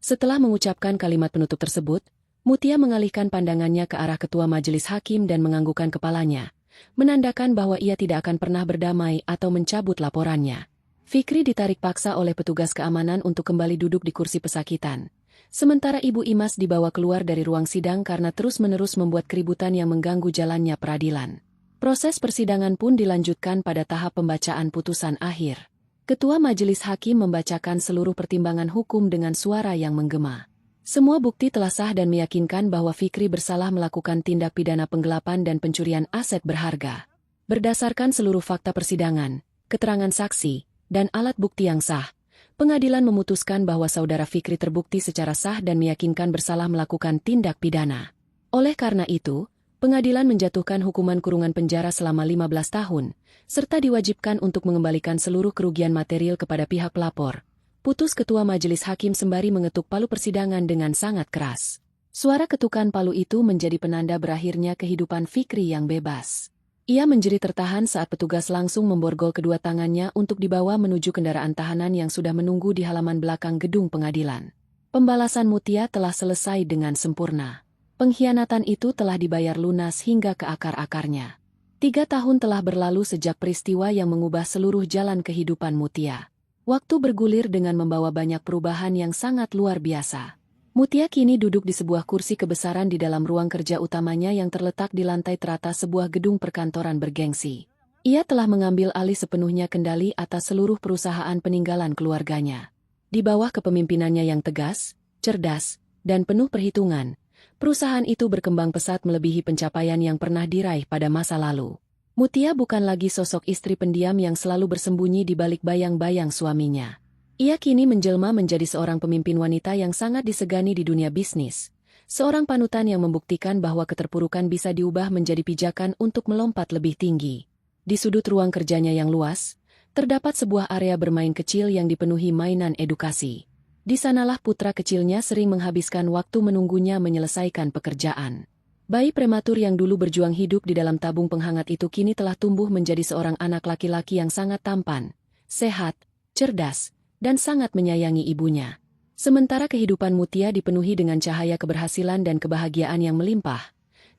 Setelah mengucapkan kalimat penutup tersebut, Mutia mengalihkan pandangannya ke arah ketua majelis hakim dan menganggukkan kepalanya, menandakan bahwa ia tidak akan pernah berdamai atau mencabut laporannya. Fikri ditarik paksa oleh petugas keamanan untuk kembali duduk di kursi pesakitan. Sementara Ibu Imas dibawa keluar dari ruang sidang karena terus-menerus membuat keributan yang mengganggu jalannya peradilan. Proses persidangan pun dilanjutkan pada tahap pembacaan putusan akhir. Ketua majelis hakim membacakan seluruh pertimbangan hukum dengan suara yang menggema. Semua bukti telah sah dan meyakinkan bahwa Fikri bersalah melakukan tindak pidana penggelapan dan pencurian aset berharga. Berdasarkan seluruh fakta persidangan, keterangan saksi, dan alat bukti yang sah, pengadilan memutuskan bahwa saudara Fikri terbukti secara sah dan meyakinkan bersalah melakukan tindak pidana. Oleh karena itu, pengadilan menjatuhkan hukuman kurungan penjara selama 15 tahun, serta diwajibkan untuk mengembalikan seluruh kerugian material kepada pihak pelapor. Putus ketua majelis hakim sembari mengetuk palu persidangan dengan sangat keras. Suara ketukan palu itu menjadi penanda berakhirnya kehidupan Fikri yang bebas. Ia menjerit tertahan saat petugas langsung memborgol kedua tangannya untuk dibawa menuju kendaraan tahanan yang sudah menunggu di halaman belakang gedung pengadilan. Pembalasan Mutia telah selesai dengan sempurna. Pengkhianatan itu telah dibayar lunas hingga ke akar-akarnya. 3 tahun telah berlalu sejak peristiwa yang mengubah seluruh jalan kehidupan Mutia. Waktu bergulir dengan membawa banyak perubahan yang sangat luar biasa. Mutia kini duduk di sebuah kursi kebesaran di dalam ruang kerja utamanya yang terletak di lantai teratas sebuah gedung perkantoran bergengsi. Ia telah mengambil alih sepenuhnya kendali atas seluruh perusahaan peninggalan keluarganya. Di bawah kepemimpinannya yang tegas, cerdas, dan penuh perhitungan, perusahaan itu berkembang pesat melebihi pencapaian yang pernah diraih pada masa lalu. Mutia bukan lagi sosok istri pendiam yang selalu bersembunyi di balik bayang-bayang suaminya. Ia kini menjelma menjadi seorang pemimpin wanita yang sangat disegani di dunia bisnis. Seorang panutan yang membuktikan bahwa keterpurukan bisa diubah menjadi pijakan untuk melompat lebih tinggi. Di sudut ruang kerjanya yang luas, terdapat sebuah area bermain kecil yang dipenuhi mainan edukasi. Di sanalah putra kecilnya sering menghabiskan waktu menunggunya menyelesaikan pekerjaan. Bayi prematur yang dulu berjuang hidup di dalam tabung penghangat itu kini telah tumbuh menjadi seorang anak laki-laki yang sangat tampan, sehat, cerdas, dan sangat menyayangi ibunya. Sementara kehidupan Mutia dipenuhi dengan cahaya keberhasilan dan kebahagiaan yang melimpah,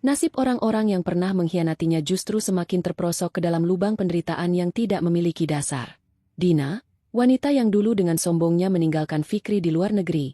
nasib orang-orang yang pernah mengkhianatinya justru semakin terperosok ke dalam lubang penderitaan yang tidak memiliki dasar. Dina, wanita yang dulu dengan sombongnya meninggalkan Fikri di luar negeri,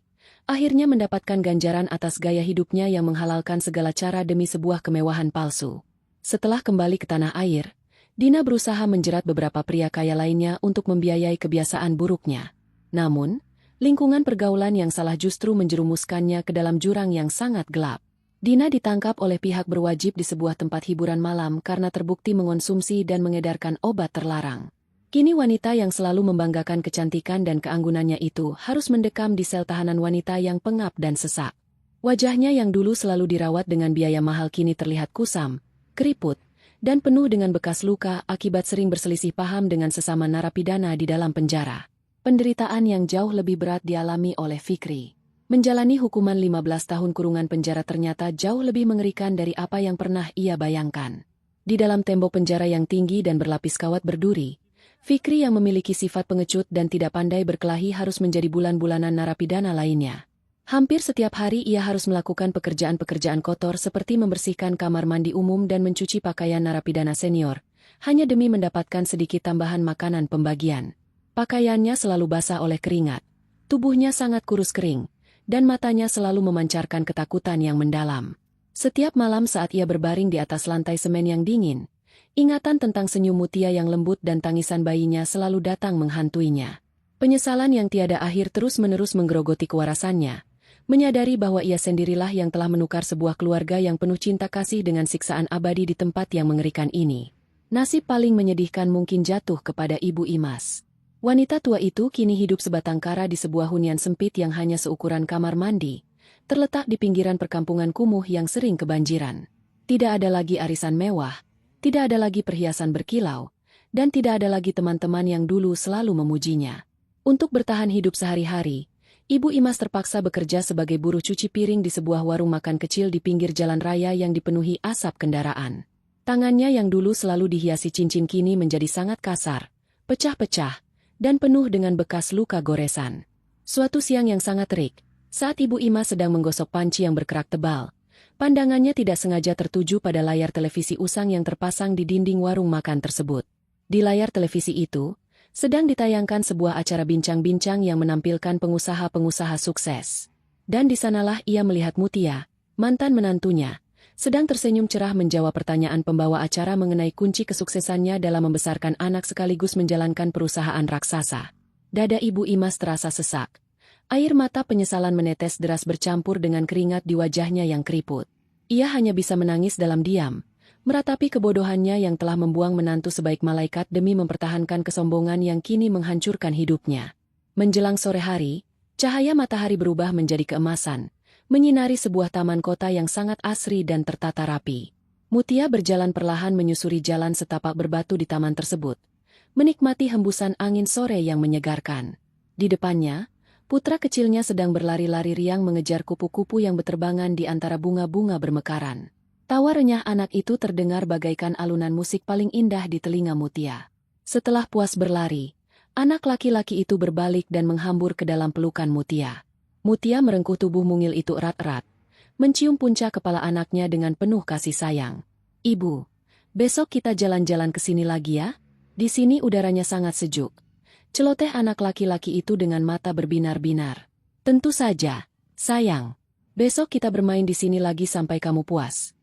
akhirnya mendapatkan ganjaran atas gaya hidupnya yang menghalalkan segala cara demi sebuah kemewahan palsu. Setelah kembali ke tanah air, Dina berusaha menjerat beberapa pria kaya lainnya untuk membiayai kebiasaan buruknya. Namun, lingkungan pergaulan yang salah justru menjerumuskannya ke dalam jurang yang sangat gelap. Dina ditangkap oleh pihak berwajib di sebuah tempat hiburan malam karena terbukti mengonsumsi dan mengedarkan obat terlarang. Kini wanita yang selalu membanggakan kecantikan dan keanggunannya itu harus mendekam di sel tahanan wanita yang pengap dan sesak. Wajahnya yang dulu selalu dirawat dengan biaya mahal kini terlihat kusam, keriput, dan penuh dengan bekas luka akibat sering berselisih paham dengan sesama narapidana di dalam penjara. Penderitaan yang jauh lebih berat dialami oleh Fikri. Menjalani hukuman 15 tahun kurungan penjara ternyata jauh lebih mengerikan dari apa yang pernah ia bayangkan. Di dalam tembok penjara yang tinggi dan berlapis kawat berduri, Fikri yang memiliki sifat pengecut dan tidak pandai berkelahi harus menjadi bulan-bulanan narapidana lainnya. Hampir setiap hari ia harus melakukan pekerjaan-pekerjaan kotor seperti membersihkan kamar mandi umum dan mencuci pakaian narapidana senior, hanya demi mendapatkan sedikit tambahan makanan pembagian. Pakaiannya selalu basah oleh keringat, tubuhnya sangat kurus kering, dan matanya selalu memancarkan ketakutan yang mendalam. Setiap malam saat ia berbaring di atas lantai semen yang dingin, Ingatan tentang senyum Mutia yang lembut dan tangisan bayinya selalu datang menghantuinya. Penyesalan yang tiada akhir terus-menerus menggerogoti kewarasannya, menyadari bahwa ia sendirilah yang telah menukar sebuah keluarga yang penuh cinta kasih dengan siksaan abadi di tempat yang mengerikan ini. Nasib paling menyedihkan mungkin jatuh kepada Ibu Imas. Wanita tua itu kini hidup sebatang kara di sebuah hunian sempit yang hanya seukuran kamar mandi, terletak di pinggiran perkampungan kumuh yang sering kebanjiran. Tidak ada lagi arisan mewah, tidak ada lagi perhiasan berkilau, dan tidak ada lagi teman-teman yang dulu selalu memujinya. Untuk bertahan hidup sehari-hari, Ibu Imas terpaksa bekerja sebagai buruh cuci piring di sebuah warung makan kecil di pinggir jalan raya yang dipenuhi asap kendaraan. Tangannya yang dulu selalu dihiasi cincin kini menjadi sangat kasar, pecah-pecah, dan penuh dengan bekas luka goresan. Suatu siang yang sangat terik, saat Ibu Imas sedang menggosok panci yang berkerak tebal, pandangannya tidak sengaja tertuju pada layar televisi usang yang terpasang di dinding warung makan tersebut. Di layar televisi itu, sedang ditayangkan sebuah acara bincang-bincang yang menampilkan pengusaha-pengusaha sukses. Dan di sanalah ia melihat Mutia, mantan menantunya, sedang tersenyum cerah menjawab pertanyaan pembawa acara mengenai kunci kesuksesannya dalam membesarkan anak sekaligus menjalankan perusahaan raksasa. Dada Ibu Imas terasa sesak. Air mata penyesalan menetes deras bercampur dengan keringat di wajahnya yang keriput. Ia hanya bisa menangis dalam diam, meratapi kebodohannya yang telah membuang menantu sebaik malaikat demi mempertahankan kesombongan yang kini menghancurkan hidupnya. Menjelang sore hari, cahaya matahari berubah menjadi keemasan, menyinari sebuah taman kota yang sangat asri dan tertata rapi. Mutia berjalan perlahan menyusuri jalan setapak berbatu di taman tersebut, menikmati hembusan angin sore yang menyegarkan. Di depannya, putra kecilnya sedang berlari-lari riang mengejar kupu-kupu yang berterbangan di antara bunga-bunga bermekaran. Tawa renyah anak itu terdengar bagaikan alunan musik paling indah di telinga Mutia. Setelah puas berlari, anak laki-laki itu berbalik dan menghambur ke dalam pelukan Mutia. Mutia merengkuh tubuh mungil itu erat-erat, mencium punca kepala anaknya dengan penuh kasih sayang. "Ibu, besok kita jalan-jalan ke sini lagi ya? Di sini udaranya sangat sejuk." Celoteh anak laki-laki itu dengan mata berbinar-binar. "Tentu saja, sayang. Besok kita bermain di sini lagi sampai kamu puas,"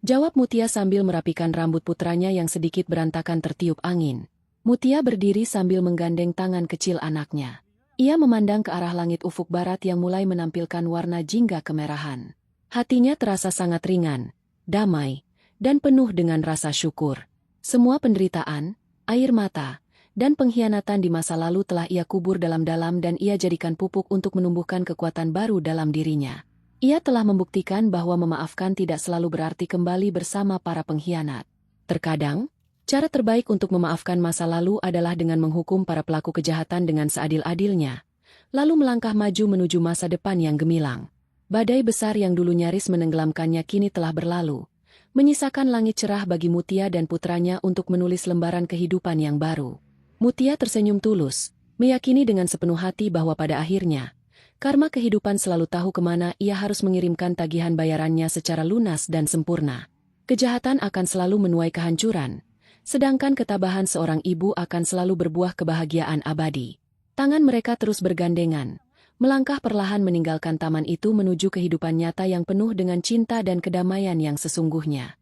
jawab Mutia sambil merapikan rambut putranya yang sedikit berantakan tertiup angin. Mutia berdiri sambil menggandeng tangan kecil anaknya. Ia memandang ke arah langit ufuk barat yang mulai menampilkan warna jingga kemerahan. Hatinya terasa sangat ringan, damai, dan penuh dengan rasa syukur. Semua penderitaan, air mata, dan pengkhianatan di masa lalu telah ia kubur dalam-dalam dan ia jadikan pupuk untuk menumbuhkan kekuatan baru dalam dirinya. Ia telah membuktikan bahwa memaafkan tidak selalu berarti kembali bersama para pengkhianat. Terkadang, cara terbaik untuk memaafkan masa lalu adalah dengan menghukum para pelaku kejahatan dengan seadil-adilnya, lalu melangkah maju menuju masa depan yang gemilang. Badai besar yang dulu nyaris menenggelamkannya kini telah berlalu, menyisakan langit cerah bagi Mutia dan putranya untuk menulis lembaran kehidupan yang baru. Mutia tersenyum tulus, meyakini dengan sepenuh hati bahwa pada akhirnya, karma kehidupan selalu tahu kemana ia harus mengirimkan tagihan bayarannya secara lunas dan sempurna. Kejahatan akan selalu menuai kehancuran, sedangkan ketabahan seorang ibu akan selalu berbuah kebahagiaan abadi. Tangan mereka terus bergandengan, melangkah perlahan meninggalkan taman itu menuju kehidupan nyata yang penuh dengan cinta dan kedamaian yang sesungguhnya.